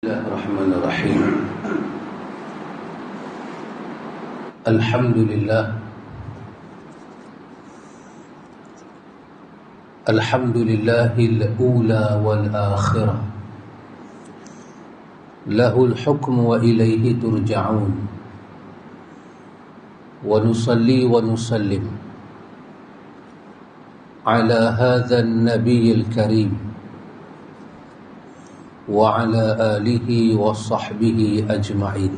Bismillahirrahmanirrahim. Alhamdulillah. Alhamdulillahil ula wal akhirah. Lahul hukmu wa ilaihi turja'un. Wa nusalli wa nusallim ala hadzal nabiyil karim wa ala alihi wa sahbihi ajma'in.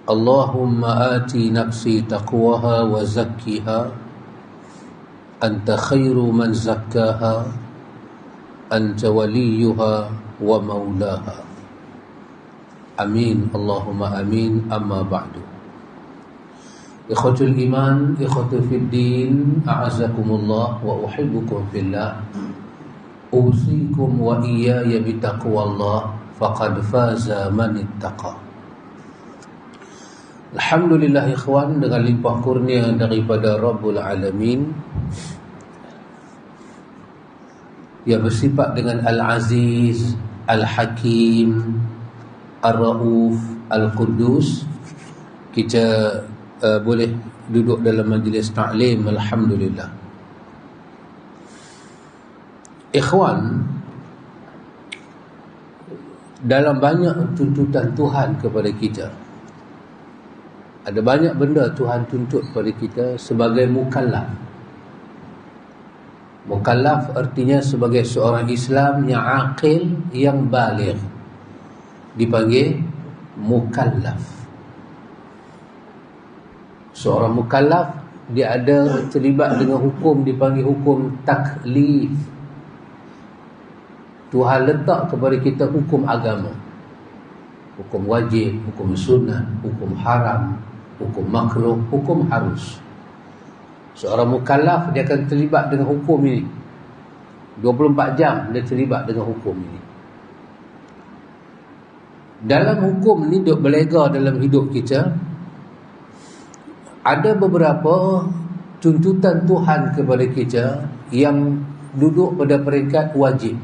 Allahumma ati nafsi taqwaha wa zakkiha anta khairu man zakkaha anta waliyuha wa maulaha. Amin Allahumma amin. Amma ba'du. Ikhwatul iman, ikhwatul fid din, a'azakumullah wa uhibbukum fillah. Usikum wa iyaya bitaqwallah faqad faza man ittaqa. Alhamdulillah ikhwan, dengan limpah kurnia daripada Rabbul Alamin yang bersifat dengan Al-Aziz, Al-Hakim, Ar-Rauf, Al-Quddus, kita boleh duduk dalam majlis ta'lim. Alhamdulillah. Ikhwan, dalam banyak tuntutan Tuhan kepada kita, ada banyak benda Tuhan tuntut kepada kita sebagai mukallaf. Mukallaf artinya sebagai seorang Islam yang aqil, yang baligh, dipanggil mukallaf. Seorang mukallaf, dia ada terlibat dengan hukum, dipanggil hukum taklif. Tuhan letak kepada kita hukum agama, hukum wajib, hukum sunnah, hukum haram, hukum makruh, hukum harus. Seorang mukallaf, dia akan terlibat dengan hukum ini 24 jam, dia terlibat dengan hukum ini. Dalam hukum ini duk berlega dalam hidup kita, ada beberapa tuntutan Tuhan kepada kita yang duduk pada peringkat wajib.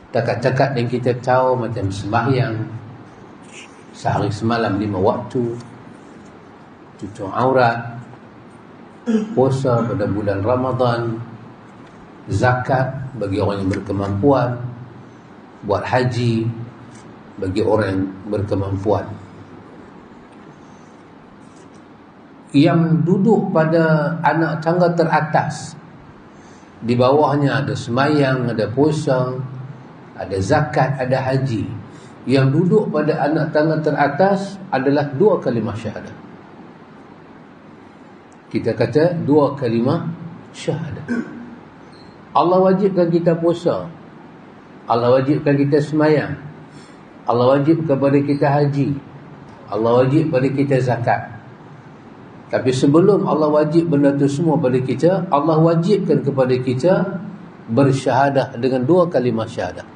Takat-takat yang kita tahu macam sembahyang sehari semalam 5 waktu, tutup aurat, puasa pada bulan Ramadan, zakat bagi orang yang berkemampuan, buat haji bagi orang yang berkemampuan. Yang duduk pada anak tangga teratas, di bawahnya ada sembahyang, ada puasa, ada zakat, ada haji. Yang duduk pada anak tangga teratas adalah 2 kalimah syahadah. Kita kata 2 kalimah syahadah. Allah wajibkan kita puasa, Allah wajibkan kita sembahyang, Allah wajib kepada kita haji, Allah wajib kepada kita zakat. Tapi sebelum Allah wajib benda itu semua pada kita, Allah wajibkan kepada kita bersyahadah dengan 2 kalimah syahadah.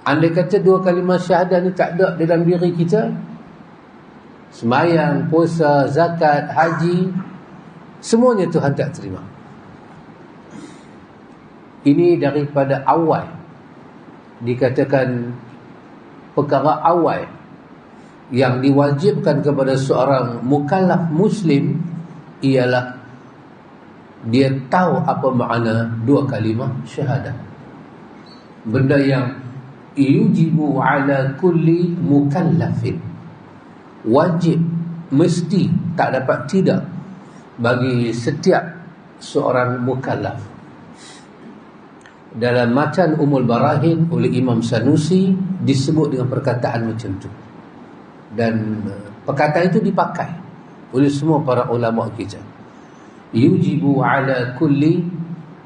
Andai kata 2 kalimah syahadah ni tak ada dalam diri kita, sembahyang, puasa, zakat, haji, semuanya Tuhan tak terima. Ini daripada awal, dikatakan perkara awal yang diwajibkan kepada seorang mukallaf muslim ialah dia tahu apa makna 2 kalimah syahadah. Benda yang yujibu ala kulli mukallafin, wajib, mesti, tak dapat tidak bagi setiap seorang mukallaf. Dalam Matan Ummul Barahin oleh Imam Sanusi disebut dengan perkataan macam tu, dan perkataan itu dipakai oleh semua para ulama kita. Yujibu ala kulli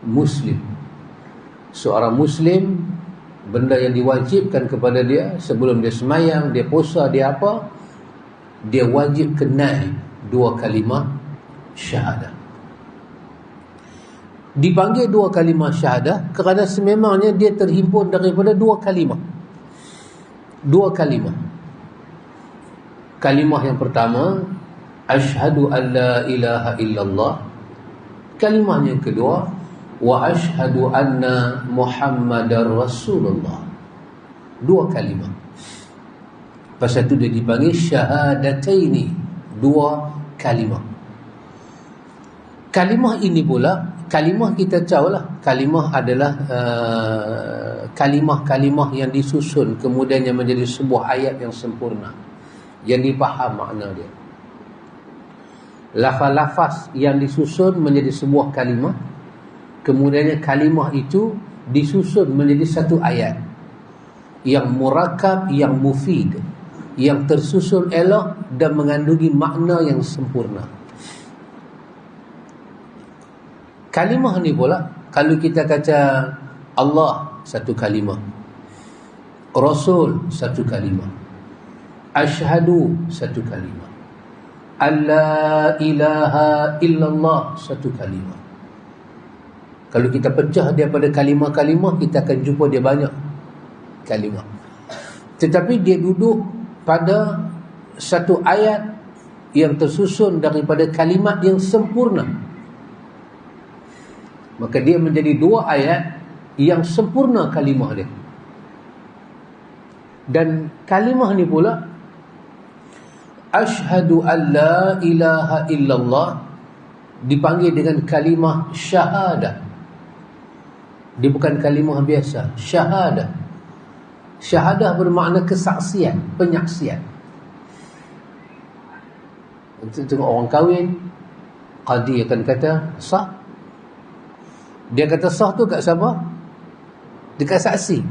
muslim, seorang muslim, benda yang diwajibkan kepada dia sebelum dia sembahyang, dia puasa, dia apa, dia wajib kenal 2 kalimah syahadah. Dipanggil 2 kalimah syahadah kerana sememangnya dia terhimpun daripada 2 kalimah. 2 kalimah. Kalimah yang pertama, asyhadu an la ilaha illallah. Kalimah yang kedua, wa ashhadu anna Muhammadar Rasulullah. Dua kalimah. Pasal tu dia dipanggil syahadataini, dua kalimah. Kalimah ini pula, kalimah kita tahu lah, kalimah adalah kalimah-kalimah yang disusun kemudiannya menjadi sebuah ayat yang sempurna, yang dipaham makna dia. Lafaz-lafaz yang disusun menjadi sebuah kalimah, kemudiannya kalimah itu disusun menjadi satu ayat yang murakab, yang mufid, yang tersusun elok dan mengandungi makna yang sempurna. Kalimah ni pula, kalau kita kata Allah, satu kalimah, Rasul, satu kalimah, Asyhadu, satu kalimah, Alla ilaha illallah, satu kalimah. Kalau kita pecah daripada kalimah-kalimah, kita akan jumpa dia banyak kalimah. Tetapi dia duduk pada satu ayat yang tersusun daripada kalimat yang sempurna. Maka dia menjadi dua ayat yang sempurna kalimah dia. Dan kalimah ni pula, Asyhadu an la ilaha illallah, dipanggil dengan kalimah syahadah. Dia bukan kalimah biasa, syahadah. Syahadah bermakna kesaksian, penyaksian. Untuk tengok orang kahwin, qadi akan kata sah. Dia kata sah tu kat siapa? Dekat saksi.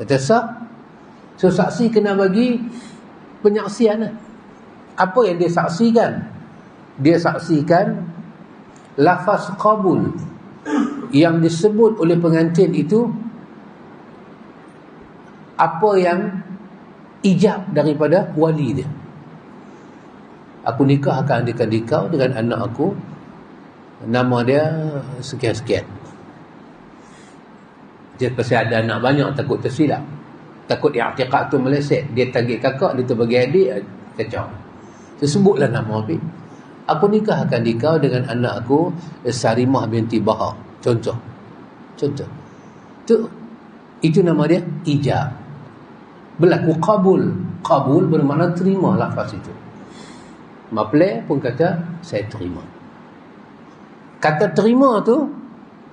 Kata sah. So saksi kena bagi penyaksian. Apa yang dia saksikan? Dia saksikan lafaz qabul yang disebut oleh pengantin itu, apa yang ijab daripada wali dia. Aku nikahkan kau dengan anak aku, nama dia sekian-sekian. Dia pasti ada anak banyak, takut tersilap, takut i'tiqad tu meleset. Dia tagih kakak, dia terbagi adik, kacau. Sebutlah nama Habib. Aku nikahkan kau dengan anak aku, Sarimah binti Bahar. Contoh. Itu nama dia ijab. Berlaku qabul. Qabul bermakna terima lafaz itu. Maplay pun kata saya terima. Kata terima tu,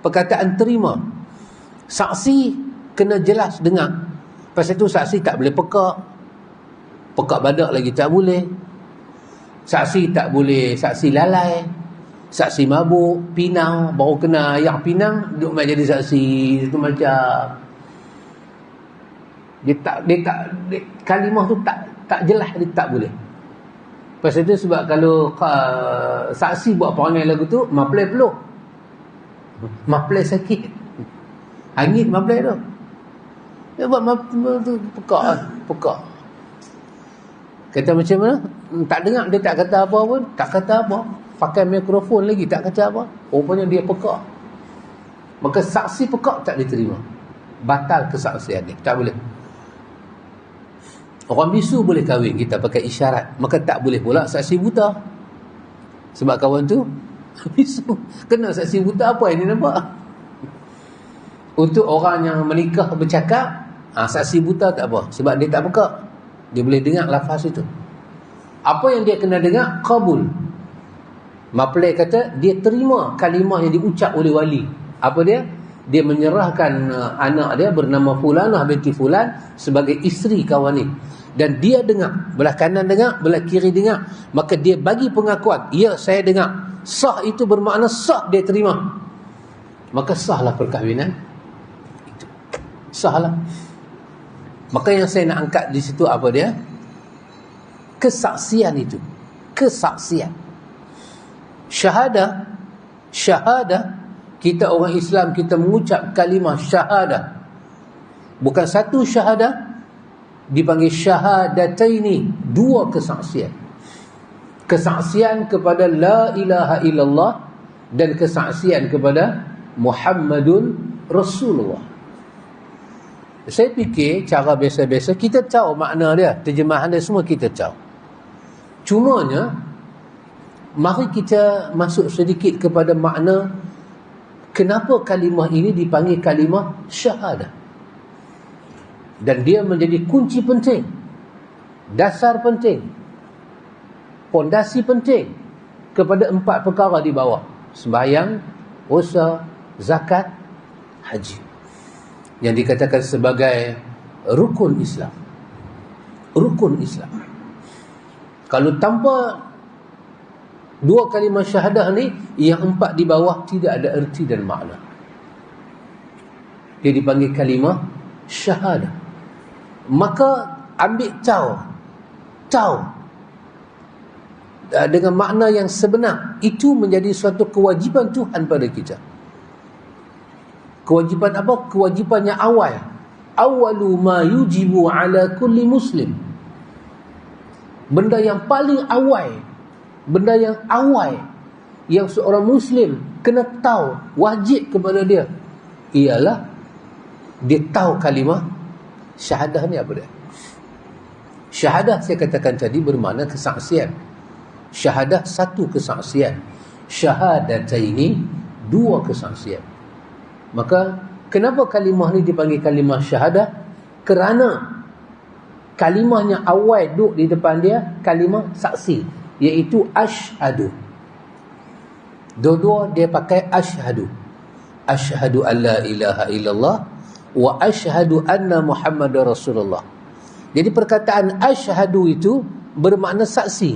perkataan terima, saksi kena jelas dengar. Pasal tu saksi tak boleh pekak badak lagi tak boleh. Saksi tak boleh saksi lalai, saksi mabuk, pinang, baru kena yang pinang duk mai jadi saksi. Itu macam kalimah tu tak jelas, dia tak boleh. Pasal tu sebab kalau saksi buat perangai lagu tu, maplay peluh, maplay sakit, hangit maplay tu. Dia buat tu pekak. Kata macam mana? Tak dengar, dia tak kata apa pun, tak kata apa. Pakai mikrofon lagi, tak kata apa. Rupanya dia pekak. Maka saksi pekak tak diterima. Batal kesaksian dia, tak boleh. Orang bisu boleh kahwin kita pakai isyarat, maka tak boleh pula saksi buta. Sebab kawan tu bisu, kena saksi buta, apa yang dia nampak. Untuk orang yang menikah bercakap, saksi buta tak apa, sebab dia tak pekak, dia boleh dengar lafaz itu. Apa yang dia kena dengar? Qabul. Maplay kata dia terima kalimah yang diucap oleh wali. Apa dia? Dia menyerahkan anak dia bernama Fulanah binti Fulan sebagai isteri kawan ni. Dan dia dengar, belah kanan dengar, belah kiri dengar. Maka dia bagi pengakuan, ya saya dengar. Sah itu bermakna sah, dia terima. Maka sahlah perkahwinan itu. Sahlah. Maka yang saya nak angkat di situ apa dia? Kesaksian itu. Kesaksian. Syahadah. Kita orang Islam, kita mengucap kalimah syahadah. Bukan satu syahadah, dipanggil syahadataini, dua kesaksian. Kesaksian kepada la ilaha illallah dan kesaksian kepada Muhammadun Rasulullah. Saya fikir cara biasa-biasa kita tahu makna dia, terjemahan dia semua kita tahu. Cumanya mari kita masuk sedikit kepada makna kenapa kalimah ini dipanggil kalimah syahadah? Dan dia menjadi kunci penting, dasar penting, fondasi penting kepada 4 perkara di bawah: sembahyang, puasa, zakat, haji, yang dikatakan sebagai rukun Islam. Rukun Islam. Kalau tanpa 2 kalimah syahadah ni, yang 4 di bawah tidak ada erti dan makna. Dia dipanggil kalimah syahadah. Maka ambil tahu dengan makna yang sebenar, itu menjadi suatu kewajipan Tuhan pada kita. Kewajipan apa? Kewajipan yang awal. Awalu ma yujibu ala kulli muslim. Benda yang paling awal, benda yang awal yang seorang muslim kena tahu, wajib kepada dia, ialah dia tahu kalimah syahadah ni apa dia. Syahadah saya katakan tadi bermakna kesaksian. Syahadah satu kesaksian. Syahadataini, 2 kesaksian. Maka kenapa kalimah ni dipanggil kalimah syahadah? Kerana kalimah yang awal duduk di depan dia kalimah saksi, iaitu asyhadu. Dua-dua dia pakai asyhadu. Asyhadu an la ilaha illallah wa asyhadu anna Muhammadar Rasulullah. Jadi perkataan asyhadu itu bermakna saksi.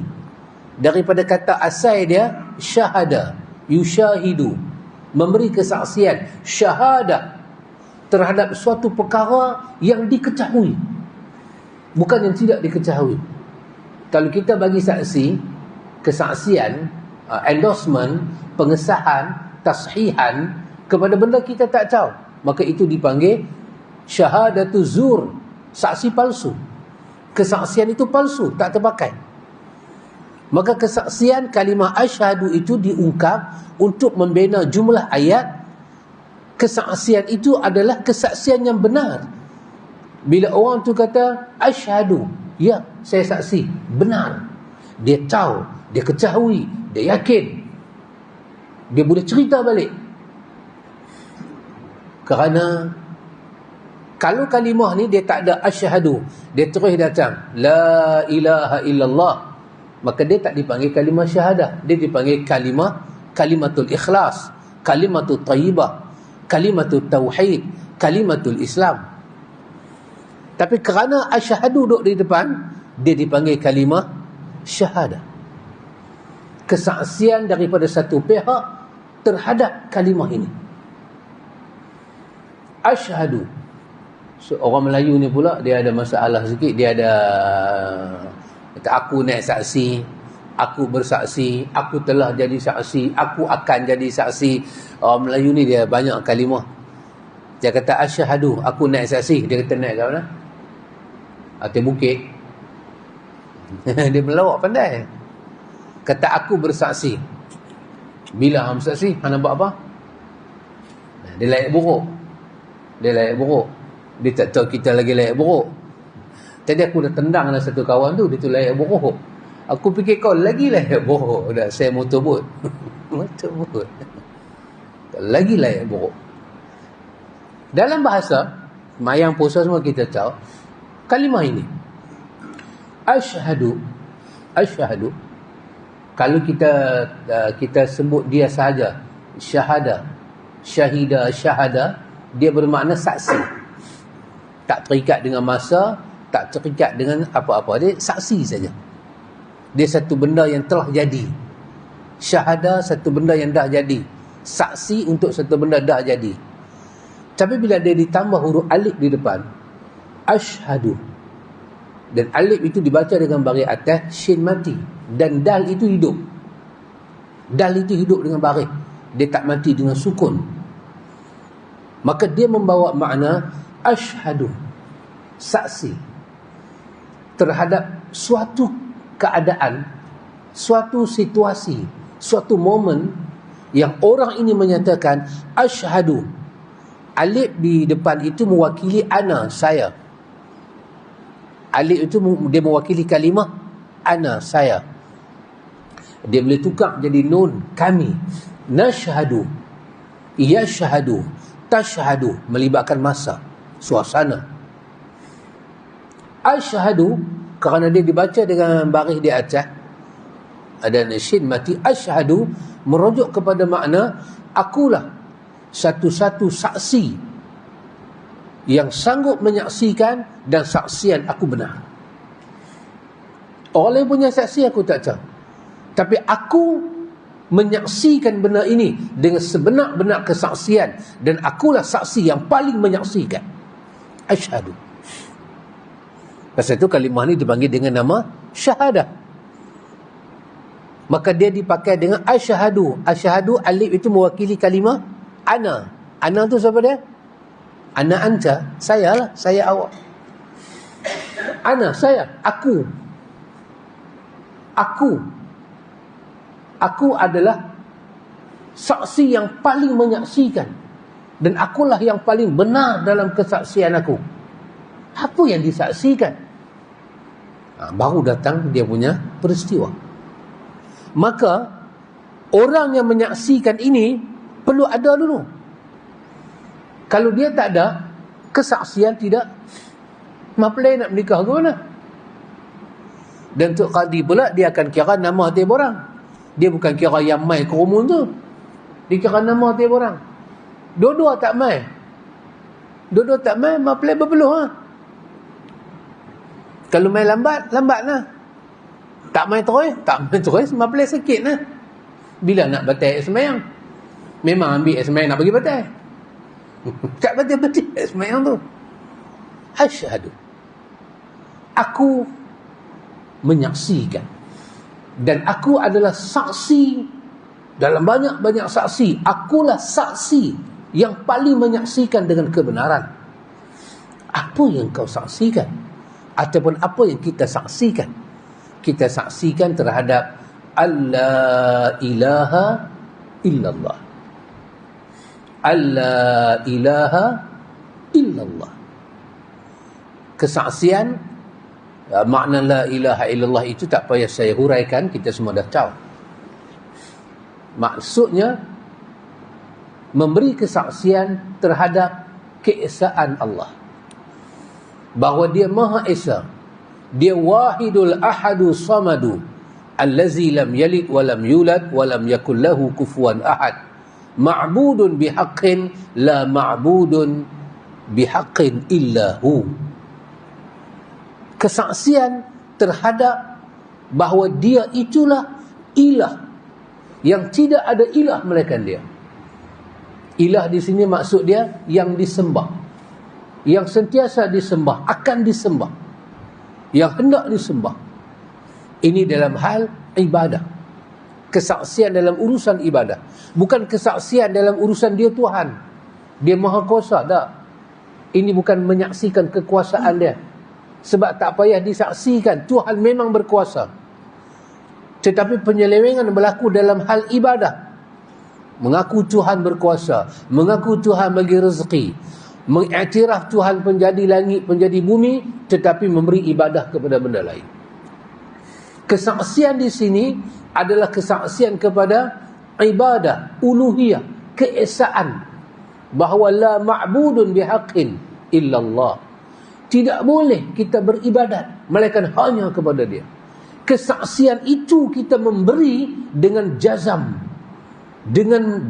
Daripada kata asal dia syahada, yushahidu, memberi kesaksian, syahadah terhadap suatu perkara yang diketahui, bukan yang tidak diketahui. Kalau kita bagi saksi, kesaksian, endorsement, pengesahan, tashihan kepada benda kita tak tahu, maka itu dipanggil syahadatu zur, saksi palsu. Kesaksian itu palsu, tak terpakai. Maka kesaksian kalimah asyhadu itu diungkap untuk membina jumlah ayat. Kesaksian itu adalah kesaksian yang benar. Bila orang tu kata asyhadu, ya, saya saksi, benar. Dia tahu, dia ketahui, dia yakin, dia boleh cerita balik. Kerana kalau kalimah ni dia tak ada asyhadu, dia terus datang la ilaha illallah, maka dia tak dipanggil kalimah syahadah. Dia dipanggil kalimatul ikhlas, kalimatul tayyibah, kalimatul tauhid, kalimatul Islam. Tapi kerana asyhadu duduk di depan, dia dipanggil kalimah syahadah. Kesaksian daripada satu pihak terhadap kalimah ini. Asyhadu. So, orang Melayu ni pula dia ada masalah sikit. Dia ada kata, aku naik saksi, aku bersaksi, aku telah jadi saksi, aku akan jadi saksi. Orang Melayu ni dia banyak kalimah. Dia kata asyhadu, aku naik saksi. Dia kata naik ke mana? Atas bukit. Dia melawak pandai. Kata aku bersaksi. Bila hang bersaksi, hang nak buat apa? Dia layak buruk. Dia layak buruk. Dia tak tahu kita lagi layak buruk. Tadi aku dah tendang lah satu kawan tu, dia tu layak buruk. Aku fikir kau lagi layak buruk. Dah saya motorbot. Motorbot. Lagi layak buruk. Dalam bahasa mayang puasa semua kita tahu kalimah ini asyhadu. Asyhadu, kalau kita sebut dia sahaja syahadah, syahida, syahada, dia bermakna saksi. Tak terikat dengan masa, tak terikat dengan apa-apa. Dia saksi saja. Dia satu benda yang telah jadi. Syahada, satu benda yang dah jadi. Saksi untuk satu benda dah jadi. Tapi bila dia ditambah huruf alif di depan, asyhadu, dan alif itu dibaca dengan baris atas, shin mati, dan dal itu hidup. Dal itu hidup dengan baris. Dia tak mati dengan sukun. Maka dia membawa makna asyhadu, saksi terhadap suatu keadaan, suatu situasi, suatu momen yang orang ini menyatakan asyhadu. Alif di depan itu mewakili ana, saya. Alif itu dia mewakili kalimah ana, saya. Dia boleh tukar jadi nun, kami. Nashhadu, Yashhadu, tashhadu, melibatkan masa, suasana. Ashhadu, kerana dia dibaca dengan baris di atas, ada nasyid mati. Ashhadu merujuk kepada makna akulah satu-satu saksi yang sanggup menyaksikan dan saksian aku benar. Orang lain punya saksi aku tak tahu, tapi aku menyaksikan benda ini dengan sebenar-benar kesaksian, dan akulah saksi yang paling menyaksikan. Ashhadu. Pasal itu kalimah ni dipanggil dengan nama syahadah. Maka dia dipakai dengan asyhadu. Asyhadu, alif itu mewakili kalimah ana. Ana tu siapa dia? Ana anta, saya lah, saya awak. Ana, saya, aku. Aku adalah saksi yang paling menyaksikan, dan akulah yang paling benar dalam kesaksian aku. Apa yang disaksikan? Baru datang dia punya peristiwa. Maka orang yang menyaksikan ini perlu ada dulu. Kalau dia tak ada kesaksian, tidak mapelai nak menikah ke mana? Dan untuk qadi pula, dia akan kira nama tiap orang. Dia bukan kira yang mai ke rumun tu, dia kira nama tiap orang. Dua-dua tak mai, mapelai berpeluh lah. Kalau main lambat lah. Tak main terus, mapelai sikit lah. Bila nak batal semayang? Memang ambil semayang nak bagi batal. Tak batal-batal semayang tu. Asyhadu, aku menyaksikan, dan aku adalah saksi dalam banyak-banyak saksi. Akulah saksi yang paling menyaksikan dengan kebenaran. Apa yang kau saksikan? Ataupun apa yang kita saksikan? Kita saksikan terhadap alla ilaha illallah. Alla ilaha illallah. Kesaksian, makna la ilaha illallah itu tak payah saya huraikan, kita semua dah tahu. Maksudnya memberi kesaksian terhadap keesaan Allah, bahawa dia Maha Esa, dia Wahidul Ahadu Samadu, allazi lam yalid wa lam yulad wa lam yakul lahu kufuwan ahad, ma'budun bihaqqin la ma'budun bihaqqin illa hu. Kesaksian terhadap bahawa dia itulah ilah yang tidak ada ilah melainkan dia. Ilah di sini maksud dia yang disembah, yang sentiasa disembah, akan disembah, yang hendak disembah. Ini dalam hal ibadah. Kesaksian dalam urusan ibadah, bukan kesaksian dalam urusan dia Tuhan, dia Maha Kuasa. Tak. Ini bukan menyaksikan kekuasaan dia, sebab tak payah disaksikan, Tuhan memang berkuasa. Tetapi penyelewengan berlaku dalam hal ibadah. Mengaku Tuhan berkuasa, mengaku Tuhan bagi rezeki, mengiktiraf Tuhan penjadi langit, penjadi bumi, tetapi memberi ibadah kepada benda lain. Kesaksian di sini adalah kesaksian kepada ibadah, uluhiyah, keesaan, bahawa la ma'budun bihaqqin illallah. Tidak boleh kita beribadat melainkan hanya kepada dia. Kesaksian itu kita memberi dengan jazam, dengan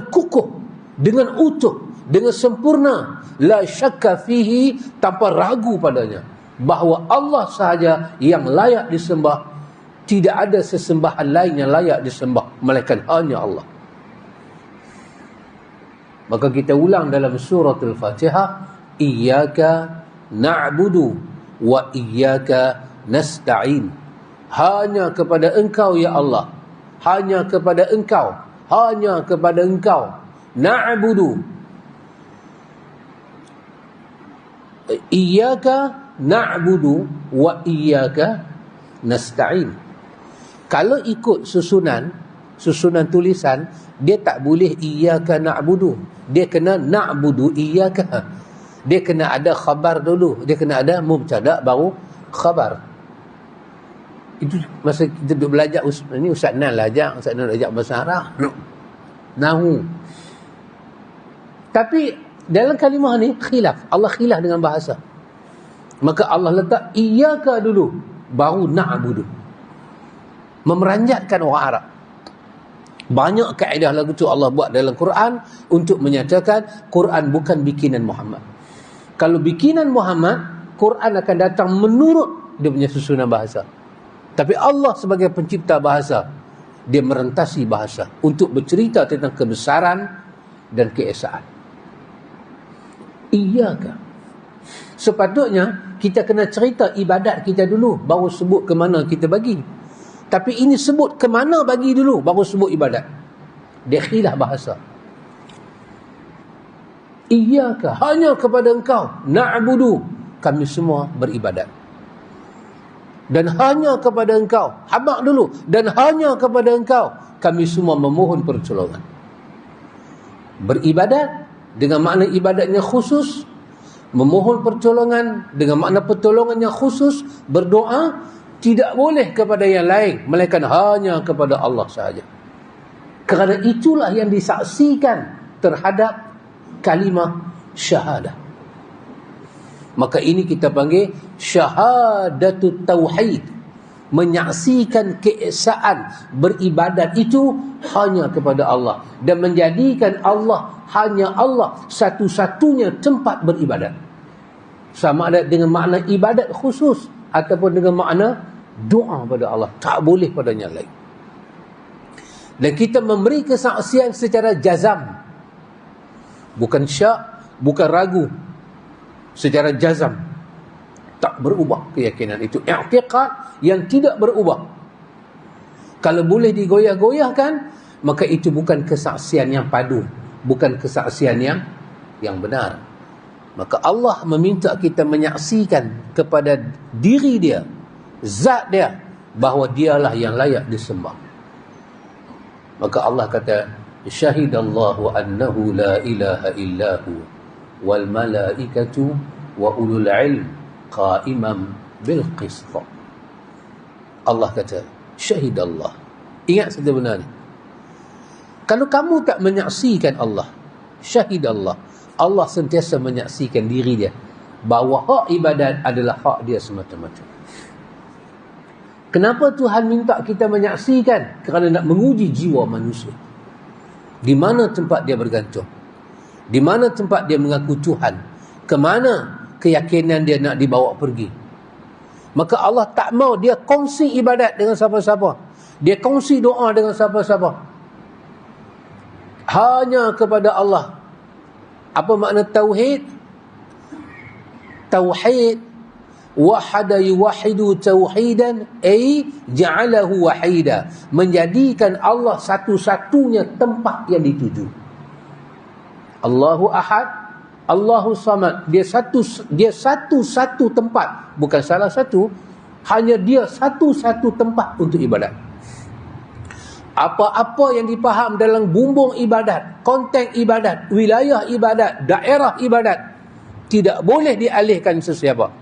kukuh, dengan utuh, dengan sempurna, la syakka fihi, tanpa ragu padanya, bahawa Allah sahaja yang layak disembah, tidak ada sesembahan lain yang layak disembah melainkan hanya Allah. Maka kita ulang dalam surah Al-Fatihah, iyyaka na'budu wa iyyaka nasta'in. Hanya kepada engkau ya Allah, hanya kepada engkau, hanya kepada engkau na'budu, iyyaka na'budu wa iyyaka nasta'in. Kalau ikut susunan tulisan, dia tak boleh iyyaka na'budu, dia kena na'budu iyyaka. Dia kena ada khabar dulu, dia kena ada mubtada baru khabar. Itu masa kita duduk belajar, ini Ustaz Nan lah ajak, Ustaz Nan ajak bahasa Arab. nahu. Tapi dalam kalimah ni khilaf. Allah khilaf dengan bahasa. Maka Allah letak iyyaka dulu, baru na'budu. Memeranjatkan orang Arab. Banyak kaedah lagu tu Allah buat dalam Quran untuk menyatakan Quran bukan bikinan Muhammad. Kalau bikinan Muhammad, Quran akan datang menurut dia punya susunan bahasa. Tapi Allah sebagai pencipta bahasa, dia merentasi bahasa untuk bercerita tentang kebesaran dan keesaan. Iyyaka. Sepatutnya kita kena cerita ibadat kita dulu, baru sebut ke mana kita bagi. Tapi ini sebut ke mana bagi dulu, baru sebut ibadat. Dia khilaf bahasa. Iyyaka, hanya kepada engkau, na'budu, kami semua beribadat. Dan hanya kepada engkau, habaq dulu, dan hanya kepada engkau, kami semua memohon pertolongan. Beribadat, dengan makna ibadatnya khusus. Memohon pertolongan, dengan makna pertolongannya khusus. Berdoa, tidak boleh kepada yang lain, melainkan hanya kepada Allah sahaja. Kerana itulah yang disaksikan terhadap kalimah syahadah. Maka ini kita panggil syahadatut tauhid. Menyaksikan keesaan beribadat itu hanya kepada Allah. Dan menjadikan Allah, hanya Allah satu-satunya tempat beribadat. Sama ada dengan makna ibadat khusus ataupun dengan makna doa pada Allah, tak boleh padanya lain. Dan kita memberi kesaksian secara jazam, bukan syak, bukan ragu, secara jazam, tak berubah keyakinan itu. I'tiqad yang tidak berubah. Kalau boleh digoyah-goyahkan, maka itu bukan kesaksian yang padu, bukan kesaksian yang benar. Maka Allah meminta kita menyaksikan kepada diri dia, zat dia, bahawa dialah yang layak disembah. Maka Allah kata, syahidallahu annahu la ilaha illahu wal malaikatu wa ulul ilm qaimam bil qist. Allah kata, syahidallah. Ingat sebenarnya ni. Kalau kamu tak menyaksikan Allah, syahidallah, Allah sentiasa menyaksikan diri dia, bahawa hak ibadat adalah hak dia semata-mata. Kenapa Tuhan minta kita menyaksikan? Kerana nak menguji jiwa manusia. Di mana tempat dia bergantung? Di mana tempat dia mengaku Tuhan? Ke mana keyakinan dia nak dibawa pergi? Maka Allah tak mau dia kongsi ibadat dengan siapa-siapa. Dia kongsi doa dengan siapa-siapa. Hanya kepada Allah. Apa makna tauhid? Tauhid wahada yuwahidu tauhidan ay ja'alahu wahida, menjadikan Allah satu-satunya tempat yang dituju. Allahu ahad, Allahu samad, dia satu-satu tempat, bukan salah satu, hanya dia satu-satu tempat untuk ibadat. Apa-apa yang dipaham dalam bumbung ibadat, konteks ibadat, wilayah ibadat, daerah ibadat, tidak boleh dialihkan sesiapa.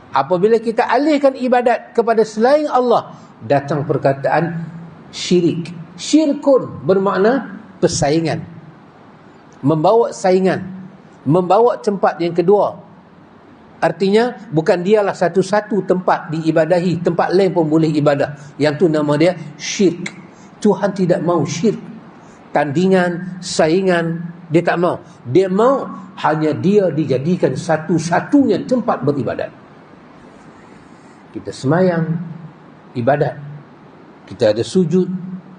Apabila kita alihkan ibadat kepada selain Allah, datang perkataan syirik. Syirkun bermakna persaingan, membawa saingan, membawa tempat yang kedua. Artinya bukan dialah satu-satu tempat diibadahi, tempat lain pun boleh ibadah. Yang tu nama dia syirik. Tuhan tidak mau syirik, tandingan, saingan, dia tak mau. Dia mau hanya dia dijadikan satu-satunya tempat beribadat. Kita semayang, ibadat. Kita ada sujud,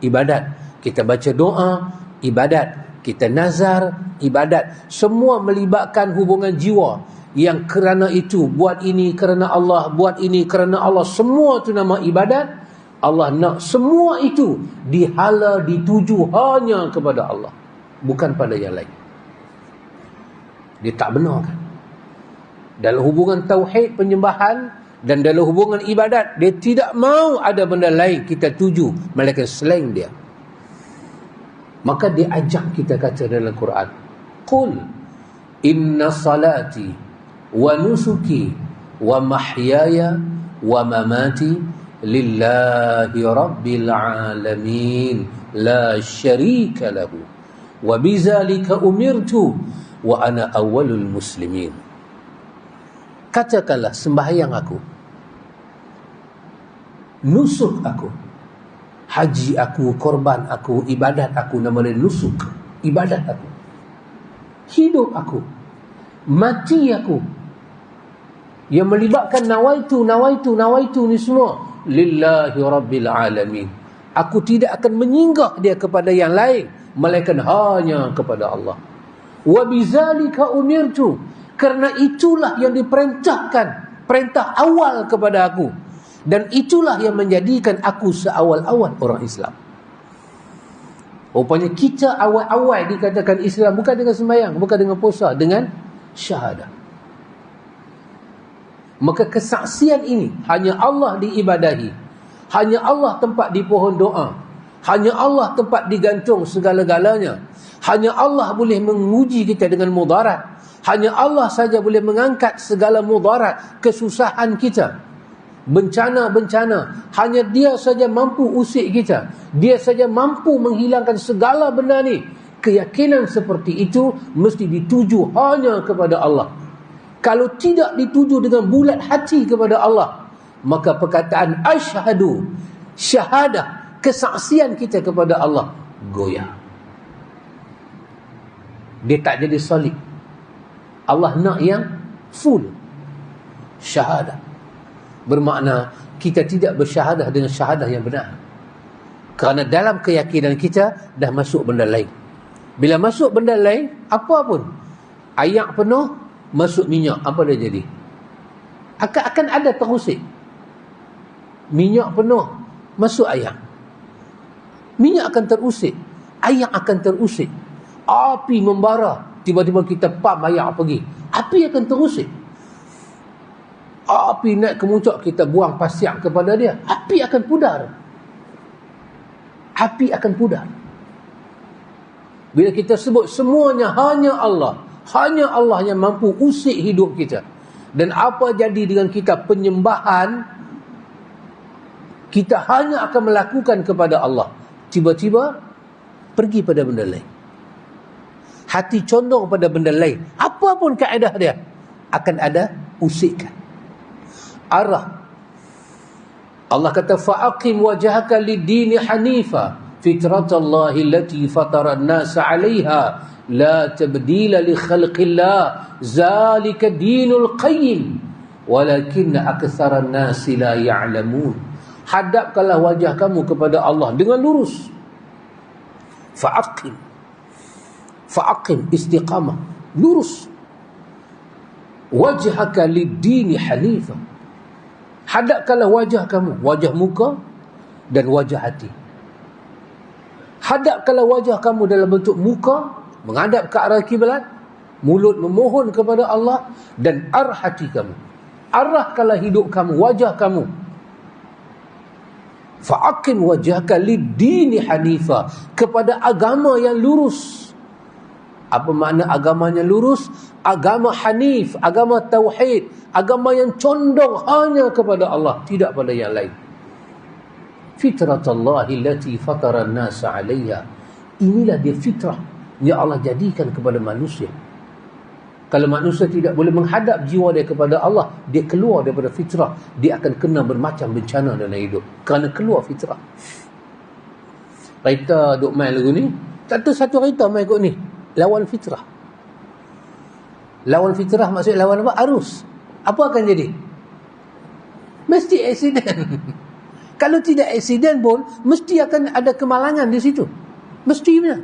ibadat. Kita baca doa, ibadat. Kita nazar, ibadat. Semua melibatkan hubungan jiwa. Yang kerana itu, buat ini kerana Allah, buat ini kerana Allah. Semua itu nama ibadat. Allah nak semua itu dihala, dituju hanya kepada Allah, bukan pada yang lain. Dia tak benar kan? Dalam hubungan tauhid penyembahan dan dalam hubungan ibadat, dia tidak mau ada benda lain kita tuju melainkan selain dia. Maka dia ajak kita kata dalam Quran, qul inna salati wa nusuki wa mahyaya wa mamati lillahi rabbil alamin la syarika lahu wa bizalika umirtu wa ana awwalul muslimin. Katakanlah sembahyang aku, nusuk aku, haji aku, korban aku, ibadat aku, nama dia nusuk, ibadat aku, hidup aku, mati aku, yang melibatkan nawaitu ni semua lillahi rabbil alamin. Aku tidak akan menyinggah dia kepada yang lain, melainkan hanya kepada Allah. Wa bizalika umirtu, kerana itulah yang diperintahkan, perintah awal kepada aku, dan itulah yang menjadikan aku seawal-awal orang Islam. Rupanya kita awal-awal dikatakan Islam bukan dengan sembahyang, bukan dengan puasa, dengan syahadah. Maka kesaksian ini hanya Allah diibadahi, hanya Allah tempat di pohon doa, hanya Allah tempat digantung segala-galanya, hanya Allah boleh menguji kita dengan mudarat, hanya Allah saja boleh mengangkat segala mudarat, kesusahan kita, bencana-bencana, hanya Dia saja mampu usik kita, Dia saja mampu menghilangkan segala benda ni. Keyakinan seperti itu mesti dituju hanya kepada Allah. Kalau tidak dituju dengan bulat hati kepada Allah, maka perkataan asyhadu, syahadah, kesaksian kita kepada Allah goyah. Dia tak jadi solid. Allah nak yang full syahadah. Bermakna kita tidak bersyahadah dengan syahadah yang benar, kerana dalam keyakinan kita dah masuk benda lain. Bila masuk benda lain, apa pun, ayak penuh masuk minyak, apa dia jadi? Akan ada terusik. Minyak penuh masuk ayak, minyak akan terusik, ayak akan terusik. Api membara, tiba-tiba kita pam ayak pergi, api akan terusik. Api naik ke muncak, kita buang pasir kepada dia, api akan pudar. Api akan pudar. Bila kita sebut semuanya hanya Allah, hanya Allah yang mampu usik hidup kita. Dan apa jadi dengan kita penyembahan, kita hanya akan melakukan kepada Allah, tiba-tiba pergi pada benda lain. Hati condong pada benda lain, apapun kaedah dia, akan ada usikan arah. Allah kata fa'aqim wajhaka lid-dini hanifa fitratallahi allati fatara an-nasa 'alayha la tabdila li khalqillah zalika dinul qayyim walakinna aktsaran nasi la ya'lamun. Hadapkanlah wajah kamu kepada Allah dengan lurus. Fa'aqim istiqamah, lurus. Wajhaka lid-dini hanifa, hadapkanlah wajah kamu, wajah muka dan wajah hati. Hadapkanlah wajah kamu dalam bentuk muka, menghadap ke arah kiblat, mulut memohon kepada Allah, dan arah hati kamu. Arahkanlah hidup kamu, wajah kamu. Fa'aqim wajhaka lid-dini hanifa, kepada agama yang lurus. Apa makna agamanya lurus? Agama hanif, agama tauhid, agama yang condong hanya kepada Allah, tidak pada yang lain. Fitratallahi allati fatara an-nasa 'alayha. Inilah dia fitrah yang Allah jadikan kepada manusia. Kalau manusia tidak boleh menghadap jiwa dia kepada Allah, dia keluar daripada fitrah, dia akan kena bermacam bencana dalam hidup kerana keluar fitrah. Raita duk main lagu ni, tak tahu satu raita main kot ni, lawan fitrah. Lawan fitrah maksudnya lawan apa? Arus. Apa akan jadi? Mesti aksiden. Kalau tidak aksiden pun, mesti akan ada kemalangan di situ. Mesti benar.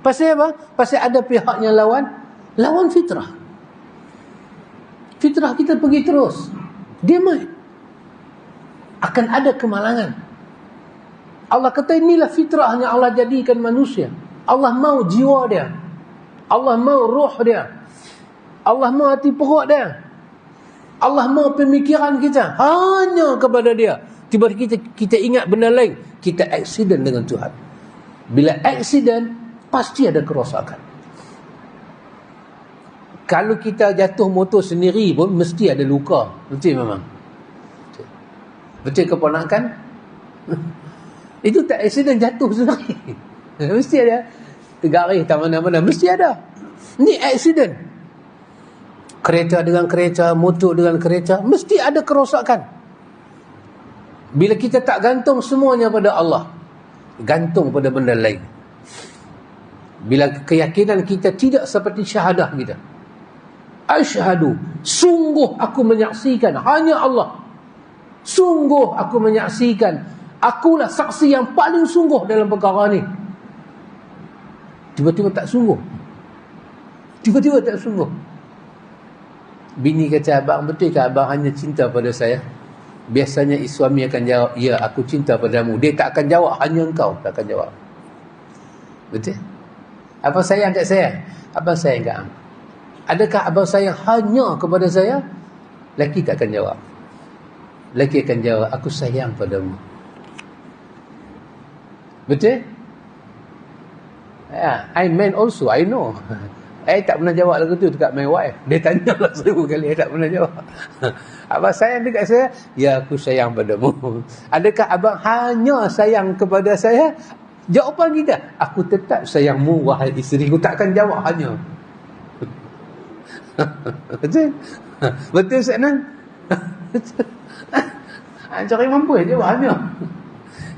Pasal apa? Pasal ada pihak yang lawan fitrah. Fitrah kita pergi terus, dia main, akan ada kemalangan. Allah kata inilah fitrah yang Allah jadikan manusia. Allah mau jiwa dia, Allah mau roh dia, Allah mau hati perut dia, Allah mau pemikiran kita hanya kepada dia. Tiba-tiba kita ingat benda lain, kita aksiden dengan Tuhan. Bila aksiden, pasti ada kerosakan. Kalau kita jatuh motor sendiri pun mesti ada luka. Betul memang. Betul keponakan? Itu tak accident, jatuh sendiri. Mesti ada. Tergaris tak mana-mana, mesti ada. Ni accident. Kereta dengan kereta, motor dengan kereta, mesti ada kerosakan. Bila kita tak gantung semuanya pada Allah, gantung pada benda lain. Bila keyakinan kita tidak seperti syahadah kita, asyhadu, sungguh aku menyaksikan hanya Allah. Sungguh aku menyaksikan, akulah saksi yang paling sungguh dalam perkara ni. Tiba-tiba tak sungguh. Tiba-tiba tak sungguh. Bini kata, abang, betul ke abang hanya cinta pada saya? Biasanya suami akan jawab, ya, aku cinta padamu. Dia tak akan jawab, hanya engkau tak akan jawab. Betul? Abang sayang kat saya? Abang sayang kat abang. Adakah abang sayang hanya kepada saya? Lelaki tak akan jawab. Lelaki akan jawab, aku sayang padamu. Betul? I man also, I know. I tak pernah jawab lagu tu dekat my wife. Dia tanya lah 1000 kali, I tak pernah jawab. Abang sayang dekat saya? Ya, aku sayang padamu. Adakah abang hanya sayang kepada saya? Jawapan kita, aku tetap sayangmu wahai isteri. Aku takkan jawab hanya. Betul? Betul Ustaz Nan? Cari mampu jawab hanya.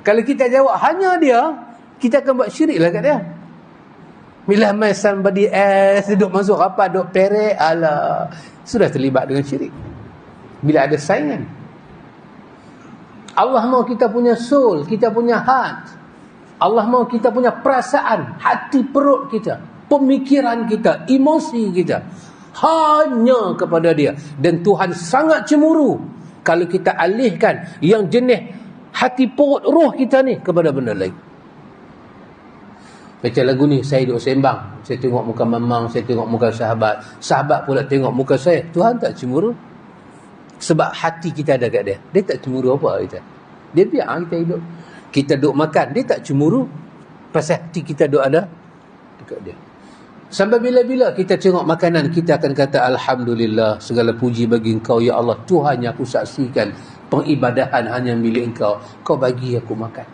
Kalau kita jawab hanya dia, kita akan buat syirik lah kat dia. Bila mai somebody else duduk masuk rapat, duduk perek, alah, sudah terlibat dengan syirik. Bila ada saingan. Allah mahu kita punya soul, kita punya heart. Allah mahu kita punya perasaan, hati perut kita, pemikiran kita, emosi kita, hanya kepada dia. Dan Tuhan sangat cemburu kalau kita alihkan yang jenis hati perut roh kita ni kepada benda lain. Macam lagu ni, saya duduk sembang, saya tengok muka mamang, saya tengok muka sahabat, sahabat pula tengok muka saya. Tuhan tak cemburu. Sebab hati kita ada kat dia. Dia tak cemburu apa kita. Dia biar kita hidup. Kita duduk makan, dia tak cemburu. Pasal hati kita duduk ada dekat dia. Sampai bila-bila kita tengok makanan, kita akan kata, Alhamdulillah, segala puji bagi engkau ya Allah. Tuhan yang aku saksikan, pengibadahan hanya milik engkau. Kau bagi aku makan.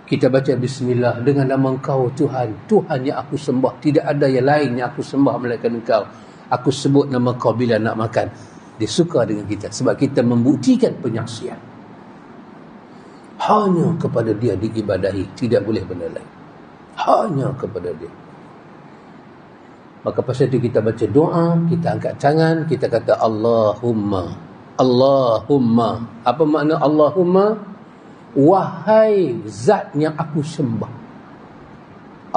Kita baca bismillah, dengan nama engkau Tuhan, Tuhan yang aku sembah, tidak ada yang lain yang aku sembah melainkan engkau. Aku sebut nama kau bila nak makan. Dia suka dengan kita sebab kita membuktikan penyaksian. Hanya kepada dia diibadahi, tidak boleh benda lain. Hanya kepada dia. Maka pasal itu kita baca doa, kita angkat tangan, kita kata Allahumma, Allahumma. Apa makna Allahumma? Wahai zat yang aku sembah.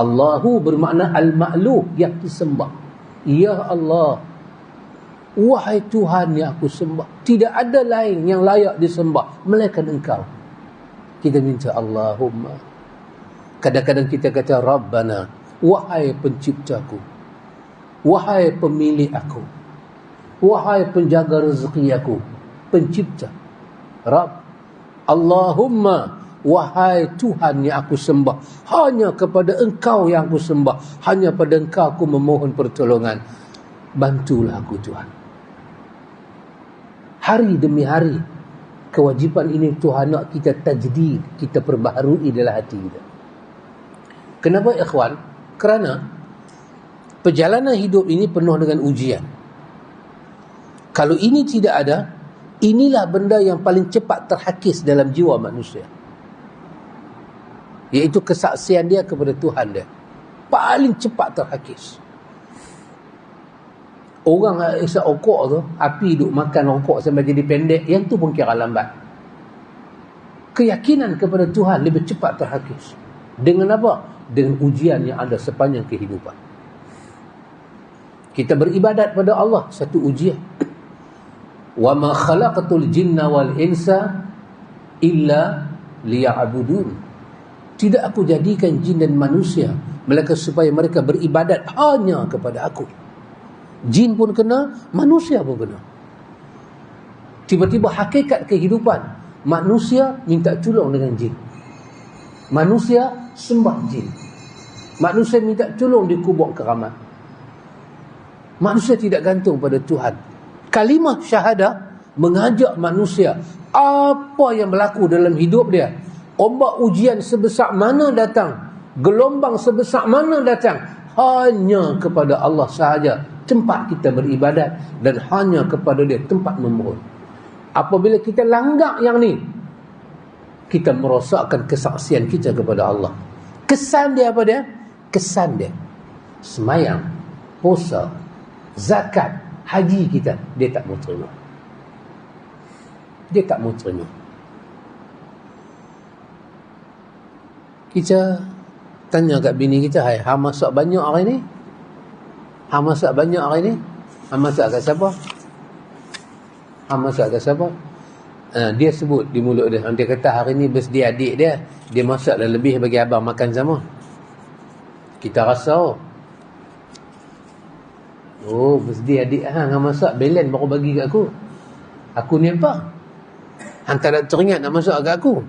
Allahu bermakna al-ma'luh, yang disembah. Ya Allah, wahai Tuhan yang aku sembah, tidak ada lain yang layak disembah melainkan engkau. Kita minta Allahumma. Kadang-kadang kita kata Rabbana, wahai penciptaku, wahai pemilik aku, wahai penjaga rezeki aku, pencipta. Rabb. Allahumma, wahai Tuhan yang aku sembah, hanya kepada engkau yang aku sembah, hanya pada engkau aku memohon pertolongan. Bantulah aku Tuhan. Hari demi hari, kewajipan ini Tuhan nak kita tajdid, kita perbaharui dalam hati kita. Kenapa ikhwan? Kerana perjalanan hidup ini penuh dengan ujian. Kalau ini tidak ada, inilah benda yang paling cepat terhakis dalam jiwa manusia. Iaitu kesaksian dia kepada Tuhan dia. Paling cepat terhakis. Orang isap rokok tu, api duk makan rokok sampai jadi pendek, yang tu pun kira lambat. Keyakinan kepada Tuhan lebih cepat terhakis. Dengan apa? Dengan ujian yang ada sepanjang kehidupan. Kita beribadat pada Allah, satu ujian. Wa ma khalaqatul jinna wal insa illa liya'budun. Tidak aku jadikan jin dan manusia melainkan supaya mereka beribadat hanya kepada aku. Jin pun kena, manusia pun kena. Tiba-tiba hakikat kehidupan, manusia minta tolong dengan jin. Manusia sembah jin. Manusia minta tolong di kubur keramat. Manusia tidak gantung pada Tuhan. Kalimah syahadah mengajak manusia, apa yang berlaku dalam hidup dia, ombak ujian sebesar mana datang, gelombang sebesar mana datang, hanya kepada Allah sahaja tempat kita beribadat, dan hanya kepada Dia tempat memohon. Apabila kita langgar yang ni, kita merosakkan kesaksian kita kepada Allah. Kesan dia apa dia? Kesan dia semayang, puasa, zakat, haji kita, dia tak mau terima. Dia tak mau terima. Kita tanya kat bini kita, hai, hang masak banyak hari ni? Hang masak banyak hari ni? Hang masak kat siapa? Hang masak kat siapa? Dia sebut di mulut dia. Dia kata hari ni birthday adik dia, dia masak dah lebih bagi abang makan sama. Kita rasa, oh birthday adik hang masak, belen baru bagi kat aku. Aku ni apa? Hang tak nak teringat nak masak kat aku.